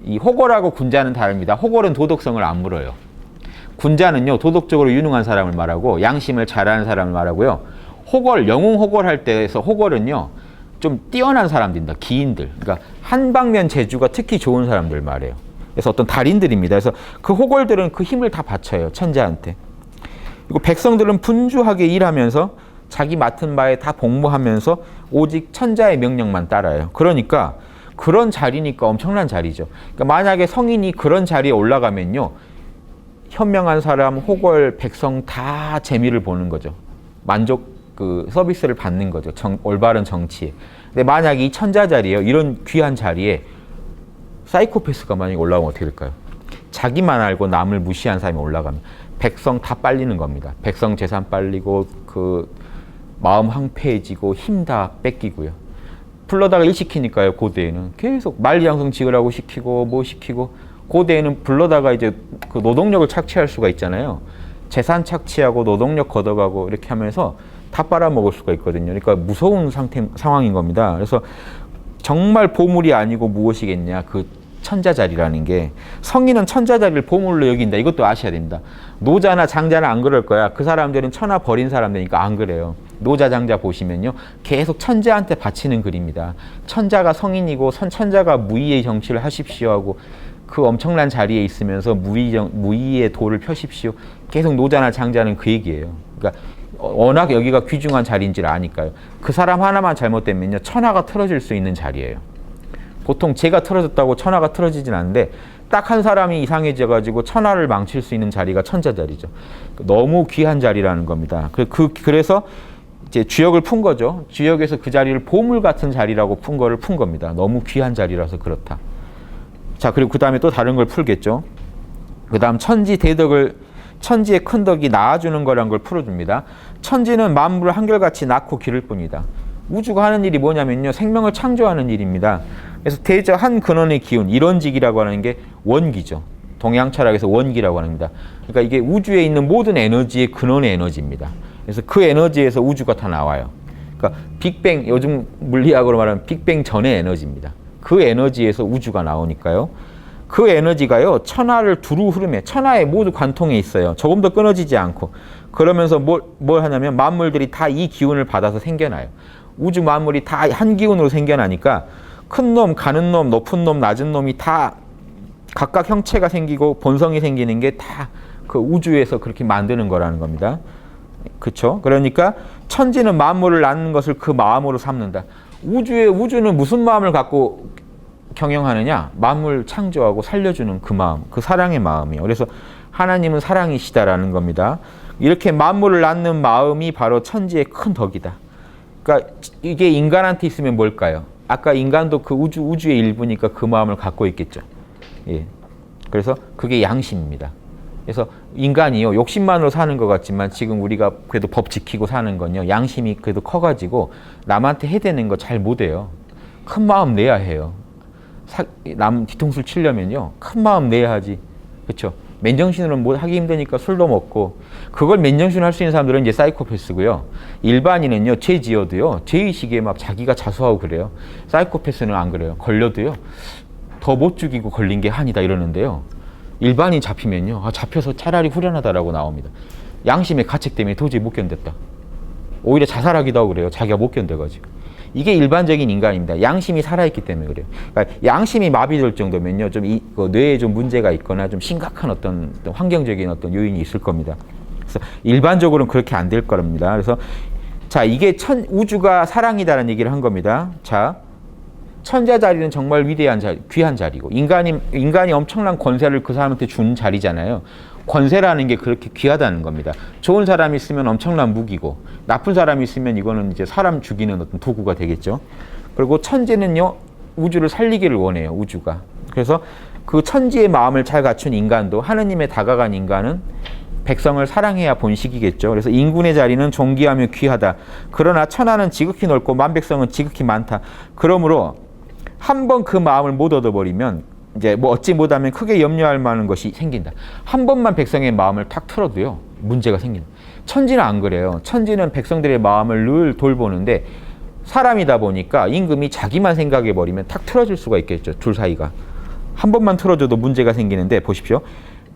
이 호걸하고 군자는 다릅니다. 호걸은 도덕성을 안 물어요. 군자는요. 도덕적으로 유능한 사람을 말하고 양심을 잘하는 사람을 말하고요. 호걸, 영웅 호걸 할 때에서 호걸은요. 좀 뛰어난 사람들입니다. 기인들. 그러니까 한방면 재주가 특히 좋은 사람들 말이에요. 그래서 어떤 달인들입니다. 그래서 그 호걸들은 그 힘을 다 바쳐요. 천자한테. 그리고 백성들은 분주하게 일하면서 자기 맡은 바에 다 복무하면서 오직 천자의 명령만 따라요. 그러니까 그런 자리니까 엄청난 자리죠. 그러니까 만약에 성인이 그런 자리에 올라가면요. 현명한 사람, 호걸, 백성 다 재미를 보는 거죠. 만족 서비스를 받는 거죠. 올바른 정치에. 근데 만약에 이 천자 자리에요. 이런 귀한 자리에 사이코패스가 만약에 올라오면 어떻게 될까요? 자기만 알고 남을 무시한 사람이 올라가면 백성 다 빨리는 겁니다. 백성 재산 빨리고 마음 황폐해지고 힘 다 뺏기고요. 불러다가 일 시키니까요. 고대에는 계속 만리장성 지으라고 시키고 뭐 시키고 고대에는 불러다가 이제 그 노동력을 착취할 수가 있잖아요. 재산 착취하고 노동력 걷어가고 이렇게 하면서 다 빨아먹을 수가 있거든요. 그러니까 무서운 상황인 겁니다. 그래서 정말 보물이 아니고 무엇이겠냐. 그 천자자리라는 게 성인은 천자자리를 보물로 여긴다. 이것도 아셔야 됩니다. 노자나 장자는 안 그럴 거야. 그 사람들은 천하 버린 사람들이니까 안 그래요. 노자 장자 보시면요. 계속 천자한테 바치는 글입니다. 천자가 성인이고 천자가 무의의 정치를 하십시오 하고 그 엄청난 자리에 있으면서 무의의 도를 펴십시오. 계속 노자나 장자는 그 얘기예요. 그러니까 워낙 여기가 귀중한 자리인지를 아니까요. 그 사람 하나만 잘못되면요. 천하가 틀어질 수 있는 자리예요. 보통 제가 틀어졌다고 천하가 틀어지진 않는데 딱 한 사람이 이상해져가지고 천하를 망칠 수 있는 자리가 천자 자리죠. 너무 귀한 자리라는 겁니다. 그래서 이제 주역을 푼 거죠. 주역에서 그 자리를 보물 같은 자리라고 푼 겁니다. 너무 귀한 자리라서 그렇다. 자, 그리고 그 다음에 또 다른 걸 풀겠죠. 그 다음 천지의 큰 덕이 낳아주는 거란 걸 풀어줍니다. 천지는 만물을 한결같이 낳고 기를 뿐이다. 우주가 하는 일이 뭐냐면요. 생명을 창조하는 일입니다. 그래서 대저 한 근원의 기운, 일원직이라고 하는 게 원기죠. 동양 철학에서 원기라고 합니다. 그러니까 이게 우주에 있는 모든 에너지의 근원의 에너지입니다. 그래서 그 에너지에서 우주가 다 나와요. 그러니까 빅뱅, 요즘 물리학으로 말하면 빅뱅 전의 에너지입니다. 그 에너지에서 우주가 나오니까요. 그 에너지가요. 천하를 두루 흐름에, 천하에 모두 관통해 있어요. 조금도 끊어지지 않고. 그러면서 뭘 하냐면 만물들이 다 이 기운을 받아서 생겨나요. 우주 만물이 다 한 기운으로 생겨나니까 큰 놈, 가는 놈, 높은 놈, 낮은 놈이 다 각각 형체가 생기고 본성이 생기는 게 다 그 우주에서 그렇게 만드는 거라는 겁니다. 그렇죠? 그러니까 천지는 만물을 낳는 것을 그 마음으로 삼는다. 우주는 무슨 마음을 갖고 경영하느냐? 만물 창조하고 살려주는 그 마음, 그 사랑의 마음이에요. 그래서 하나님은 사랑이시다라는 겁니다. 이렇게 만물을 낳는 마음이 바로 천지의 큰 덕이다. 그러니까 이게 인간한테 있으면 뭘까요? 아까 인간도 그 우주의 일부니까 그 마음을 갖고 있겠죠. 예. 그래서 그게 양심입니다. 그래서 인간이요, 욕심만으로 사는 것 같지만 지금 우리가 그래도 법 지키고 사는 건요, 양심이 그래도 커가지고 남한테 해대는 거 잘 못해요. 큰 마음 내야 해요. 남 뒤통수를 치려면요, 큰 마음 내야 하지. 그렇죠? 맨정신으로는 뭐 하기 힘드니까 술도 먹고, 그걸 맨정신으로 할 수 있는 사람들은 이제 사이코패스고요. 일반인은요, 죄 지어도요, 죄의식에 막 자기가 자수하고 그래요. 사이코패스는 안 그래요. 걸려도요, 더 못 죽이고 걸린 게 한이다 이러는데요. 일반인 잡히면요, 잡혀서 차라리 후련하다라고 나옵니다. 양심의 가책 때문에 도저히 못 견뎠다. 오히려 자살하기도 하고 그래요. 자기가 못 견뎌가지고. 이게 일반적인 인간입니다. 양심이 살아있기 때문에 그래요. 그러니까 양심이 마비될 정도면요, 좀 뇌에 좀 문제가 있거나 좀 심각한 어떤 환경적인 어떤 요인이 있을 겁니다. 그래서 일반적으로는 그렇게 안 될 겁니다. 그래서 자, 이게 우주가 사랑이다라는 얘기를 한 겁니다. 자, 천자 자리는 정말 위대한 자리, 귀한 자리고, 인간이 엄청난 권세를 그 사람한테 준 자리잖아요. 권세라는 게 그렇게 귀하다는 겁니다. 좋은 사람이 있으면 엄청난 무기고, 나쁜 사람이 있으면 이거는 이제 사람 죽이는 어떤 도구가 되겠죠. 그리고 천지는요, 우주를 살리기를 원해요, 우주가. 그래서 그 천지의 마음을 잘 갖춘 인간도, 하느님에 다가간 인간은 백성을 사랑해야 본식이겠죠. 그래서 인군의 자리는 존귀하며 귀하다. 그러나 천하는 지극히 넓고 만백성은 지극히 많다. 그러므로 한 번 그 마음을 못 얻어버리면 이제 뭐 얻지 못하면 크게 염려할 만한 것이 생긴다. 한 번만 백성의 마음을 탁 틀어도요, 문제가 생긴다. 천지는 안 그래요. 천지는 백성들의 마음을 늘 돌보는데 사람이다 보니까 임금이 자기만 생각해버리면 탁 틀어질 수가 있겠죠. 둘 사이가. 한 번만 틀어줘도 문제가 생기는데 보십시오.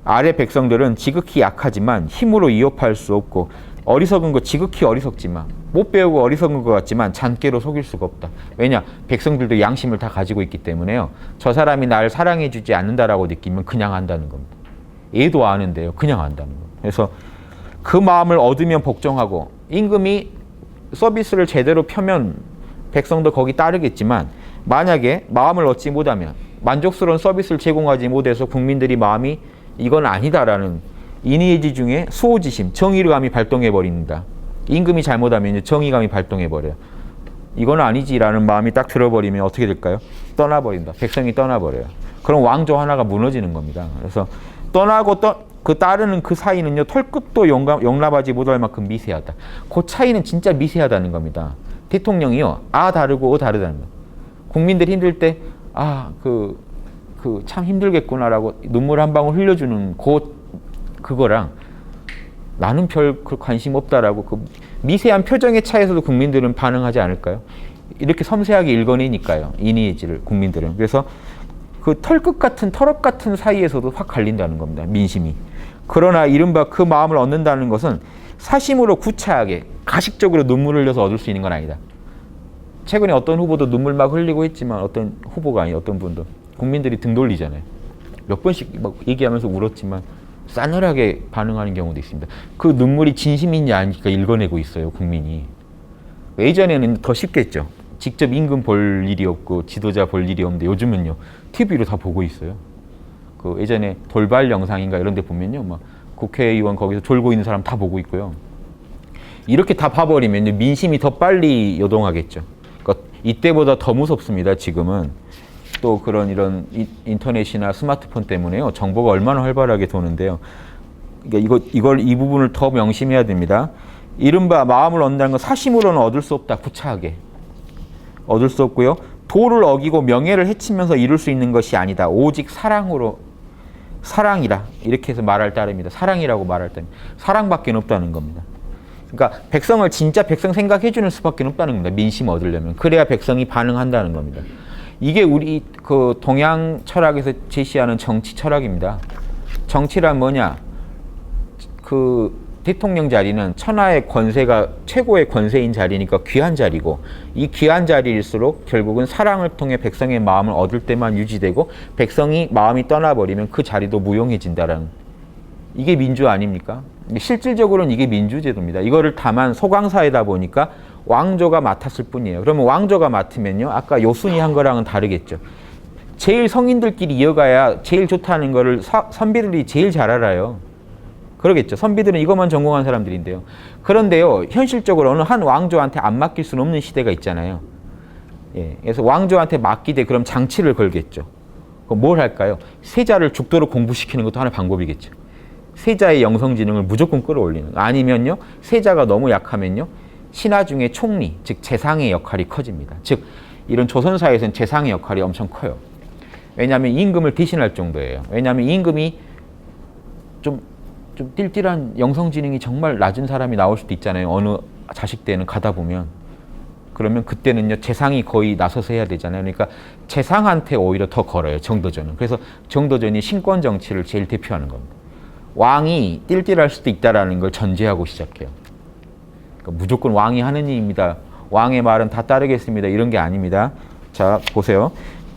아래 백성들은 지극히 약하지만 힘으로 이업할 수 없고 어리석은 거 지극히 어리석지만 못 배우고 어리석은 것 같지만 잔꾀로 속일 수가 없다. 왜냐? 백성들도 양심을 다 가지고 있기 때문에요. 저 사람이 나를 사랑해주지 않는다라고 느끼면 그냥 한다는 겁니다. 얘도 아는데요. 그냥 한다는 겁니다. 그래서 그 마음을 얻으면 복종하고 임금이 서비스를 제대로 펴면 백성도 거기 따르겠지만 만약에 마음을 얻지 못하면 만족스러운 서비스를 제공하지 못해서 국민들이 마음이 이건 아니다라는 인의의지 중에 수호지심, 정의감이 발동해버린다. 임금이 잘못하면 정의감이 발동해버려요. 이건 아니지라는 마음이 딱 들어버리면 어떻게 될까요? 떠나버린다. 백성이 떠나버려요. 그럼 왕조 하나가 무너지는 겁니다. 그래서 떠나고 그 따르는 그 사이는요, 털끝도 용납하지 못할 만큼 미세하다. 그 차이는 진짜 미세하다는 겁니다. 대통령이요, 다르고 다르다는 거예요. 국민들이 힘들 때, 참 힘들겠구나라고 눈물 한 방울 흘려주는 그거랑 나는 별 관심 없다라고 그 미세한 표정의 차이에서도 국민들은 반응하지 않을까요? 이렇게 섬세하게 읽어내니까요. 인의의지를 국민들은. 그래서 그 털끝 같은 털업 같은 사이에서도 확 갈린다는 겁니다. 민심이. 그러나 이른바 그 마음을 얻는다는 것은 사심으로 구차하게 가식적으로 눈물을 흘려서 얻을 수 있는 건 아니다. 최근에 어떤 후보도 눈물 막 흘리고 했지만 어떤 후보가 아니 어떤 분도 국민들이 등 돌리잖아요. 몇 번씩 막 얘기하면서 울었지만 싸늘하게 반응하는 경우도 있습니다. 그 눈물이 진심인지 아니니까 읽어내고 있어요, 국민이. 예전에는 더 쉽겠죠. 직접 임금 볼 일이 없고 지도자 볼 일이 없는데 요즘은요, TV로 다 보고 있어요. 그 예전에 돌발 영상인가 이런 데 보면요, 막 국회의원 거기서 졸고 있는 사람 다 보고 있고요. 이렇게 다 봐버리면 민심이 더 빨리 요동하겠죠. 그러니까 이때보다 더 무섭습니다, 지금은. 또 이런 인터넷이나 스마트폰 때문에요, 정보가 얼마나 활발하게 도는데요. 그러니까 이 부분을 더 명심해야 됩니다. 이른바 마음을 얻는다는 건 사심으로는 얻을 수 없다, 구차하게. 얻을 수 없고요. 도를 어기고 명예를 해치면서 이룰 수 있는 것이 아니다. 오직 사랑으로, 사랑이라. 이렇게 해서 말할 따름이다. 사랑이라고 말할 따름이다. 사랑밖에 없다는 겁니다. 그러니까 백성을 진짜 백성 생각해주는 수밖에 없다는 겁니다. 민심 얻으려면. 그래야 백성이 반응한다는 겁니다. 이게 우리 그 동양 철학에서 제시하는 정치 철학입니다. 정치란 뭐냐? 그 대통령 자리는 천하의 권세가 최고의 권세인 자리니까 귀한 자리고, 이 귀한 자리일수록 결국은 사랑을 통해 백성의 마음을 얻을 때만 유지되고 백성이 마음이 떠나버리면 그 자리도 무용해진다라는, 이게 민주 아닙니까? 실질적으로는 이게 민주제도입니다. 이거를 다만 소강사이다 보니까 왕조가 맡았을 뿐이에요. 그러면 왕조가 맡으면요, 아까 요순이 한 거랑은 다르겠죠. 제일 성인들끼리 이어가야 제일 좋다는 거를 선비들이 제일 잘 알아요. 그러겠죠. 선비들은 이것만 전공한 사람들인데요. 그런데요, 현실적으로 어느 한 왕조한테 안 맡길 수는 없는 시대가 있잖아요. 예, 그래서 왕조한테 맡기되 그럼 장치를 걸겠죠. 그럼 뭘 할까요? 세자를 죽도록 공부시키는 것도 하나의 방법이겠죠. 세자의 영성지능을 무조건 끌어올리는. 아니면요, 세자가 너무 약하면요, 신하 중에 총리, 즉 재상의 역할이 커집니다. 즉 이런 조선사에서는 재상의 역할이 엄청 커요. 왜냐하면 임금을 대신할 정도예요. 왜냐하면 임금이 좀 띨띨한 영성지능이 정말 낮은 사람이 나올 수도 있잖아요. 어느 자식 때는 가다 보면. 그러면 그때는요, 재상이 거의 나서서 해야 되잖아요. 그러니까 재상한테 오히려 더 걸어요, 정도전은. 그래서 정도전이 신권 정치를 제일 대표하는 겁니다. 왕이 띨띨할 수도 있다라는 걸 전제하고 시작해요. 그러니까 무조건 왕이 하는 일입니다. 왕의 말은 다 따르겠습니다. 이런 게 아닙니다. 자, 보세요.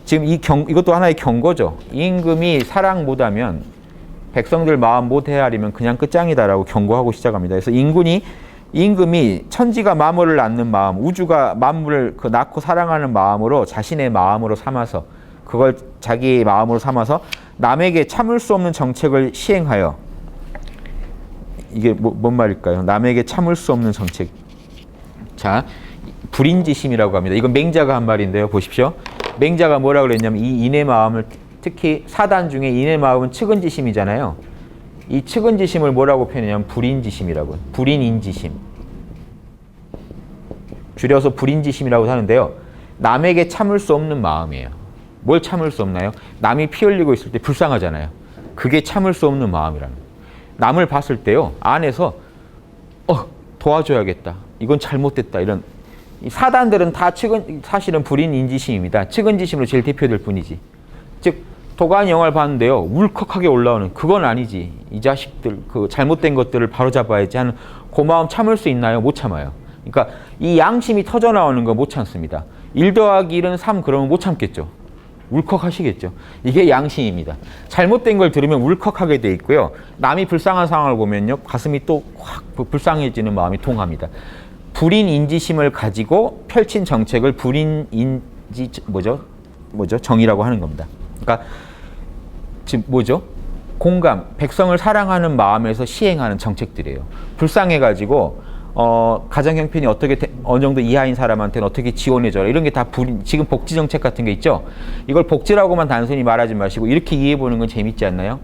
지금 이것도 하나의 경고죠. 임금이 사랑 못하면, 백성들 마음 못 헤아리면 그냥 끝장이다라고 경고하고 시작합니다. 그래서 임금이 천지가 만물을 낳는 마음, 우주가 만물을 낳고 사랑하는 마음으로 자신의 마음으로 삼아서, 그걸 자기의 마음으로 삼아서 남에게 참을 수 없는 정책을 시행하여, 이게 뭔 말일까요? 남에게 참을 수 없는 정책. 자, 불인지심이라고 합니다. 이건 맹자가 한 말인데요. 보십시오. 맹자가 뭐라고 그랬냐면, 이 인의 마음을, 특히 사단 중에 인의 마음은 측은지심이잖아요. 이 측은지심을 뭐라고 표현하냐면 불인지심이라고요. 불인인지심. 줄여서 불인지심이라고 하는데요. 남에게 참을 수 없는 마음이에요. 뭘 참을 수 없나요? 남이 피 흘리고 있을 때 불쌍하잖아요. 그게 참을 수 없는 마음이라는 거예요. 남을 봤을 때요. 안에서 도와줘야겠다. 이건 잘못됐다. 이런 이 사단들은 다 사실은 불인인지심입니다. 측은지심으로 제일 대표될 뿐이지. 즉 도가니 영화를 봤는데요. 울컥하게 올라오는 그건 아니지. 이 자식들 그 잘못된 것들을 바로잡아야지 하는 그 마음 참을 수 있나요? 못 참아요. 그러니까 이 양심이 터져 나오는 거 못 참습니다. 1 더하기 1은 3 그러면 못 참겠죠. 울컥하시겠죠. 이게 양심입니다. 잘못된 걸 들으면 울컥하게 돼 있고요. 남이 불쌍한 상황을 보면요. 가슴이 또 확 불쌍해지는 마음이 통합니다. 불인인지심을 가지고 펼친 정책을 정의라고 하는 겁니다. 그러니까 지금 공감, 백성을 사랑하는 마음에서 시행하는 정책들이에요. 불쌍해가지고 가정 형편이 어느 정도 이하인 사람한테는 어떻게 지원해줘라. 이런 게 다 지금 복지 정책 같은 게 있죠. 이걸 복지라고만 단순히 말하지 마시고 이렇게 이해해보는 건 재밌지 않나요?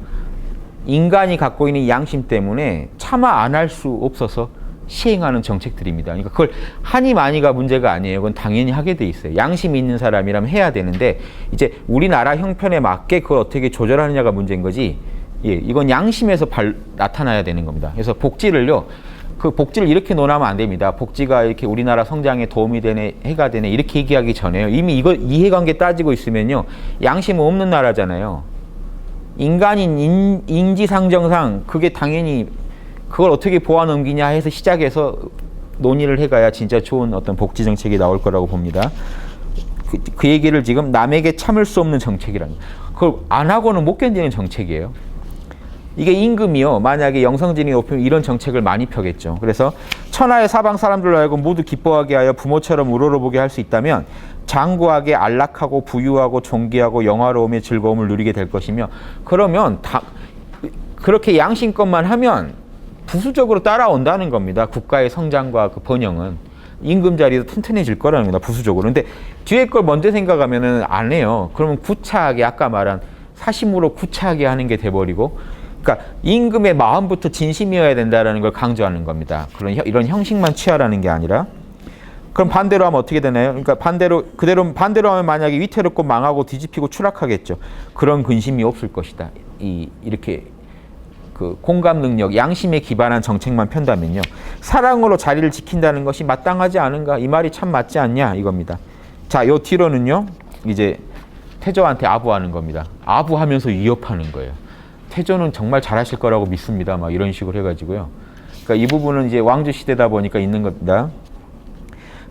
인간이 갖고 있는 양심 때문에 차마 안 할 수 없어서 시행하는 정책들입니다. 그러니까 그걸 하니 마니가 문제가 아니에요. 그건 당연히 하게 돼 있어요. 양심이 있는 사람이라면 해야 되는데 이제 우리나라 형편에 맞게 그걸 어떻게 조절하느냐가 문제인 거지. 예, 이건 양심에서 나타나야 되는 겁니다. 그래서 복지를요. 그 복지를 이렇게 논하면 안 됩니다. 복지가 이렇게 우리나라 성장에 도움이 되네, 해가 되네 이렇게 얘기하기 전에요. 이미 이거 이해관계 따지고 있으면요. 양심은 없는 나라잖아요. 인간인 인지상정상 그게 당연히 그걸 어떻게 보아 넘기냐 해서 시작해서 논의를 해가야 진짜 좋은 어떤 복지 정책이 나올 거라고 봅니다. 그 얘기를 지금 남에게 참을 수 없는 정책이라는 그걸 안 하고는 못 견디는 정책이에요. 이게 임금이요. 만약에 영성진이 높으면 이런 정책을 많이 펴겠죠. 그래서 천하의 사방 사람들로 하여금 모두 기뻐하게 하여 부모처럼 우러러보게 할 수 있다면 장구하게 안락하고 부유하고 존귀하고 영화로움의 즐거움을 누리게 될 것이며 그러면 그렇게 양심껏만 하면 부수적으로 따라온다는 겁니다. 국가의 성장과 그 번영은. 임금 자리도 튼튼해질 거라는 겁니다. 부수적으로. 근데 뒤에 걸 먼저 생각하면은 안 해요. 그러면 구차하게 아까 말한 사심으로 구차하게 하는 게 돼버리고 그러니까 임금의 마음부터 진심이어야 된다는 걸 강조하는 겁니다. 이런 형식만 취하라는 게 아니라 그럼 반대로 하면 어떻게 되나요? 그러니까 반대로 하면 만약에 위태롭고 망하고 뒤집히고 추락하겠죠. 그런 근심이 없을 것이다. 이렇게 그 공감 능력, 양심에 기반한 정책만 편다면요. 사랑으로 자리를 지킨다는 것이 마땅하지 않은가? 이 말이 참 맞지 않냐? 이겁니다. 자, 요 뒤로는요. 이제 태조한테 아부하는 겁니다. 아부하면서 위협하는 거예요. 태조는 정말 잘하실 거라고 믿습니다. 막 이런 식으로 해가지고요. 그러니까 이 부분은 이제 왕조 시대다 보니까 있는 겁니다.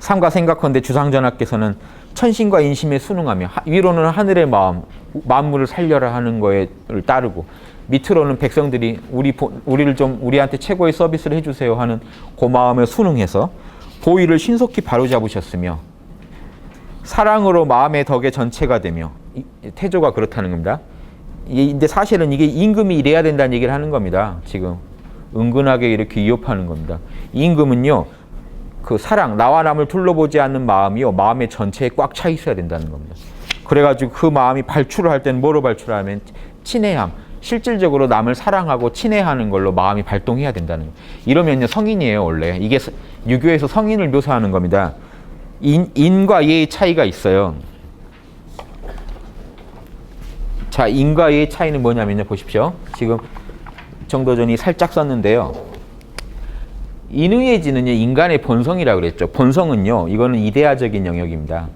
삼가 생각컨대 주상전하께서는 천신과 인심에 순응하며 위로는 하늘의 마음, 만물을 살려라 하는 거에 따르고 밑으로는 백성들이 우리한테 최고의 서비스를 해주세요 하는 그 마음에 순응해서 보위를 신속히 바로잡으셨으며 사랑으로 마음의 덕의 전체가 되며 태조가 그렇다는 겁니다. 근데 사실은 이게 임금이 이래야 된다는 얘기를 하는 겁니다. 지금 은근하게 이렇게 위협하는 겁니다. 임금은요. 그 사랑, 나와 남을 둘러보지 않는 마음이요. 마음의 전체에 꽉 차 있어야 된다는 겁니다. 그래가지고 그 마음이 발출을 할 때는 뭐로 발출하면 친애함. 실질적으로 남을 사랑하고 친애하는 걸로 마음이 발동해야 된다는 거예요. 이러면요. 성인이에요. 원래. 이게 유교에서 성인을 묘사하는 겁니다. 인과 예의 차이가 있어요. 자, 인과 예의 차이는 뭐냐면요. 보십시오. 지금 정도전이 살짝 썼는데요. 인의예지는요. 인간의 본성이라고 그랬죠. 본성은요. 이거는 이데아적인 영역입니다.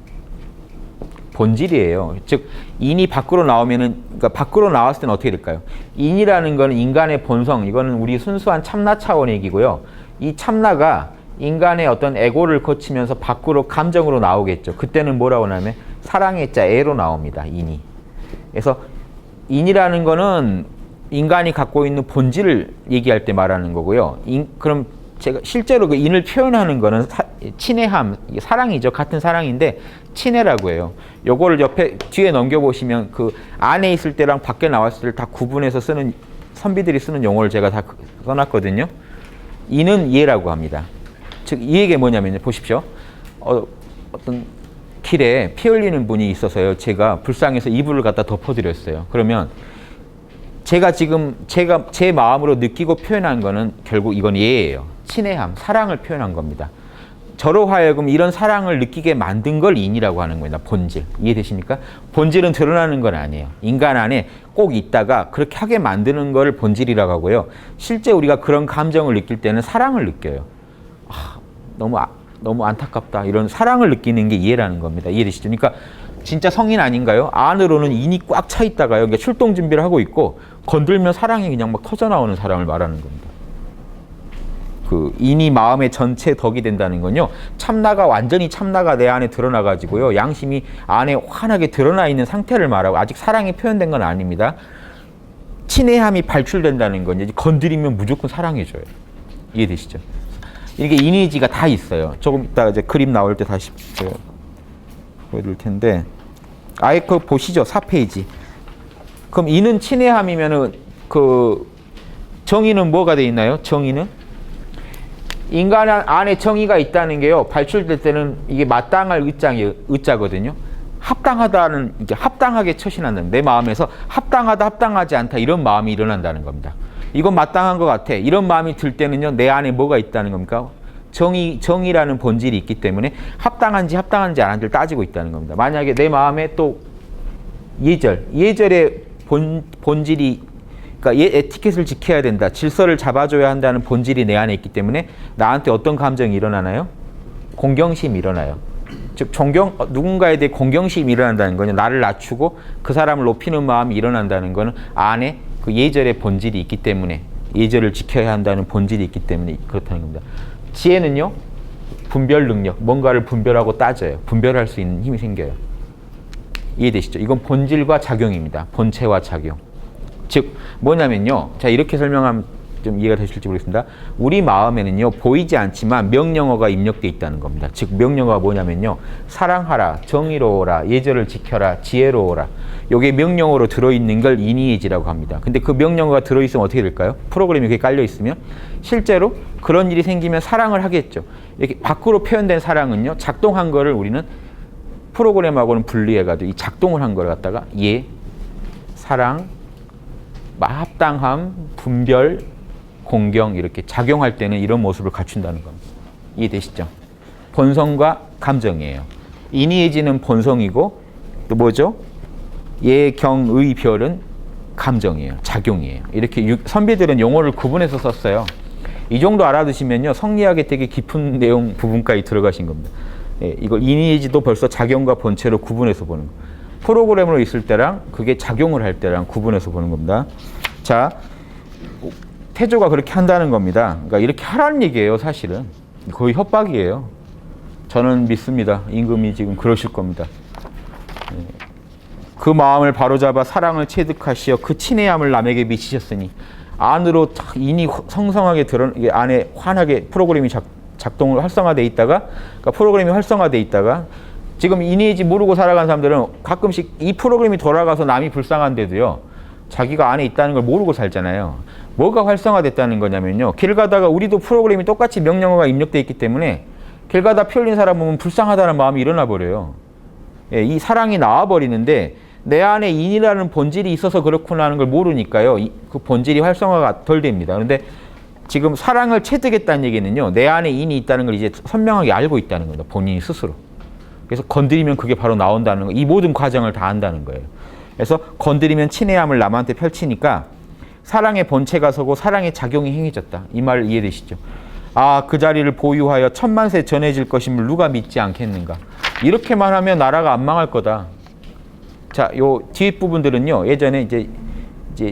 본질이에요. 즉 인이 밖으로 나오면은 그러니까 밖으로 나왔을 때는 어떻게 될까요? 인이라는 거는 인간의 본성. 이거는 우리 순수한 참나 차원의 얘기고요. 이 참나가 인간의 어떤 에고를 거치면서 밖으로 감정으로 나오겠죠. 그때는 뭐라고 하냐면 사랑의 자 애로 나옵니다. 인이. 그래서 인이라는 거는 인간이 갖고 있는 본질을 얘기할 때 말하는 거고요. 그럼 제가 실제로 그 인을 표현하는 거는 친애함, 사랑이죠. 같은 사랑인데 친애라고 해요. 요거를 옆에 뒤에 넘겨보시면 그 안에 있을 때랑 밖에 나왔을 때를 다 구분해서 쓰는 선비들이 쓰는 용어를 제가 다 써놨거든요. 인은 예라고 합니다. 즉 이 얘기가 뭐냐면요. 보십시오. 어떤 길에 피 흘리는 분이 있어서요. 제가 불쌍해서 이불을 갖다 덮어드렸어요. 그러면 제가 지금 제 마음으로 느끼고 표현한 거는 결국 이건 예예요. 친애함, 사랑을 표현한 겁니다. 저로 하여금 이런 사랑을 느끼게 만든 걸 인이라고 하는 겁니다. 본질. 이해되십니까? 본질은 드러나는 건 아니에요. 인간 안에 꼭 있다가 그렇게 하게 만드는 걸 본질이라고 하고요. 실제 우리가 그런 감정을 느낄 때는 사랑을 느껴요. 너무 안타깝다. 이런 사랑을 느끼는 게 이해라는 겁니다. 이해되시죠? 그러니까 진짜 성인 아닌가요? 안으로는 인이 꽉 차 있다가요. 그러니까 출동 준비를 하고 있고 건들면 사랑이 그냥 막 터져 나오는 사람을 말하는 겁니다. 그 인이 마음의 전체 덕이 된다는 건요. 완전히 참나가 내 안에 드러나가지고요. 양심이 안에 환하게 드러나 있는 상태를 말하고 아직 사랑이 표현된 건 아닙니다. 친애함이 발출된다는 건 이제 건드리면 무조건 사랑해줘요. 이해되시죠? 이게 이미지가 다 있어요. 조금 이따 이제 그림 나올 때 다시 보여드릴 텐데 아예 그거 보시죠. 4페이지. 그럼 이는 친애함이면은 그 정의는 뭐가 돼 있나요? 정의는? 인간 안에 정의가 있다는 게요. 발출될 때는 이게 마땅할 의자거든요. 합당하다는 이게 합당하게 처신한다는 내 마음에서 합당하다 합당하지 않다 이런 마음이 일어난다는 겁니다. 이건 마땅한 것 같아. 이런 마음이 들 때는요. 내 안에 뭐가 있다는 겁니까? 정의라는 본질이 있기 때문에 합당한지 안 따지고 있다는 겁니다. 만약에 내 마음에 또 예절의 본질이 그러니까 에티켓을 지켜야 된다. 질서를 잡아줘야 한다는 본질이 내 안에 있기 때문에 나한테 어떤 감정이 일어나나요? 공경심이 일어나요. 즉 누군가에 대해 공경심이 일어난다는 거는 나를 낮추고 그 사람을 높이는 마음이 일어난다는 거는 안에 그 예절의 본질이 있기 때문에 예절을 지켜야 한다는 본질이 있기 때문에 그렇다는 겁니다. 지혜는요. 분별 능력, 뭔가를 분별하고 따져요. 분별할 수 있는 힘이 생겨요. 이해되시죠? 이건 본질과 작용입니다. 본체와 작용. 즉 뭐냐면요. 자 이렇게 설명하면 좀 이해가 되실지 모르겠습니다. 우리 마음에는요. 보이지 않지만 명령어가 입력되어 있다는 겁니다. 즉 명령어가 뭐냐면요. 사랑하라, 정의로워라, 예절을 지켜라, 지혜로워라. 요게 명령어로 들어있는 걸 이니에지라고 합니다. 근데 그 명령어가 들어있으면 어떻게 될까요? 프로그램이 이렇게 깔려있으면 실제로 그런 일이 생기면 사랑을 하겠죠. 이렇게 밖으로 표현된 사랑은요. 작동한 거를 우리는 프로그램하고는 분리해가지고 이 작동을 한 걸 갖다가 사랑, 합당함, 분별, 공경 이렇게 작용할 때는 이런 모습을 갖춘다는 겁니다. 이해되시죠? 본성과 감정이에요. 이니에지는 본성이고 또 뭐죠? 예경의 별은 감정이에요. 작용이에요. 이렇게 선비들은 용어를 구분해서 썼어요. 이 정도 알아두시면요. 성리학에 되게 깊은 내용 부분까지 들어가신 겁니다. 이걸 이니에지도 벌써 작용과 본체로 구분해서 보는 거예요. 프로그램으로 있을 때랑 그게 작용을 할 때랑 구분해서 보는 겁니다. 자, 태조가 그렇게 한다는 겁니다. 그러니까 이렇게 하라는 얘기예요, 사실은. 거의 협박이에요. 저는 믿습니다. 임금이 지금 그러실 겁니다. 그 마음을 바로잡아 사랑을 체득하시어 그 친애함을 남에게 미치셨으니 안으로 인이 성성하게 안에 환하게 프로그램이 작동을 활성화돼 있다가 그러니까 프로그램이 활성화돼 있다가 지금 이니에지 모르고 살아가는 사람들은 가끔씩 이 프로그램이 돌아가서 남이 불쌍한데도요. 자기가 안에 있다는 걸 모르고 살잖아요. 뭐가 활성화됐다는 거냐면요. 길 가다가 우리도 프로그램이 똑같이 명령어가 입력돼 있기 때문에 길 가다 피 흘린 사람 보면 불쌍하다는 마음이 일어나 버려요. 이 사랑이 나와 버리는데 내 안에 인이라는 본질이 있어서 그렇구나 하는 걸 모르니까요. 그 본질이 활성화가 덜 됩니다. 그런데 지금 사랑을 체득했다는 얘기는요. 내 안에 인이 있다는 걸 이제 선명하게 알고 있다는 겁니다. 본인이 스스로. 그래서 건드리면 그게 바로 나온다는 거. 이 모든 과정을 다 안다는 거예요. 그래서 건드리면 친애함을 남한테 펼치니까 사랑의 본체가 서고 사랑의 작용이 행해졌다. 이 말 이해되시죠? 아, 그 자리를 보유하여 천만세 전해질 것임을 누가 믿지 않겠는가. 이렇게만 하면 나라가 안 망할 거다. 자, 요 뒷부분들은요. 예전에 이제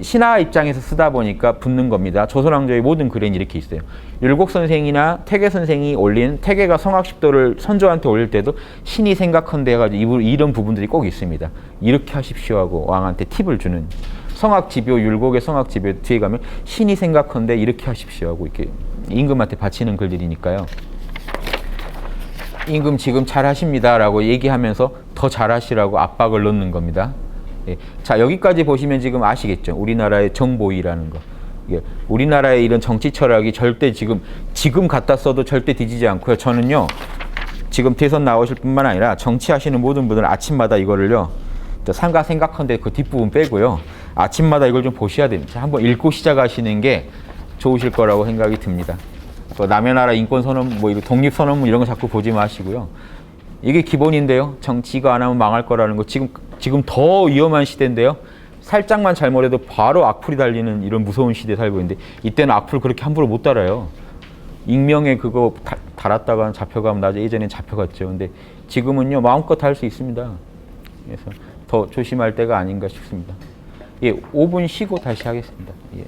신하 입장에서 쓰다 보니까 붙는 겁니다. 조선왕조의 모든 글에는 이렇게 있어요. 율곡 선생이나 태계 선생이 올린 태계가 성악십도를 선조한테 올릴 때도 신이 생각한데 해가지고 이런 부분들이 꼭 있습니다. 이렇게 하십시오 하고 왕한테 팁을 주는 성악지묘 율곡의 성악지묘 뒤에 가면 신이 생각한데 이렇게 하십시오 하고 이렇게 임금한테 바치는 글들이니까요. 임금 지금 잘하십니다 라고 얘기하면서 더 잘하시라고 압박을 넣는 겁니다. 자, 여기까지 보시면 지금 아시겠죠? 우리나라의 정보위라는 거. 우리나라의 이런 정치 철학이 절대 지금 갖다 써도 절대 뒤지지 않고요. 저는요, 지금 대선 나오실 뿐만 아니라 정치하시는 모든 분들 아침마다 이거를요, 생각한데 그 뒷부분 빼고요. 아침마다 이걸 좀 보셔야 됩니다. 한번 읽고 시작하시는 게 좋으실 거라고 생각이 듭니다. 또 남의 나라 인권선언, 뭐 독립선언문 이런 거 자꾸 보지 마시고요. 이게 기본인데요. 정치가 안 하면 망할 거라는 거. 지금 더 위험한 시대인데요. 살짝만 잘못해도 바로 악플이 달리는 이런 무서운 시대에 살고 있는데, 이때는 악플 그렇게 함부로 못 달아요. 익명에 그거 달았다가 잡혀가면 나중에, 예전엔 잡혀갔죠. 근데 지금은요, 마음껏 할 수 있습니다. 그래서 더 조심할 때가 아닌가 싶습니다. 예, 5분 쉬고 다시 하겠습니다. 예.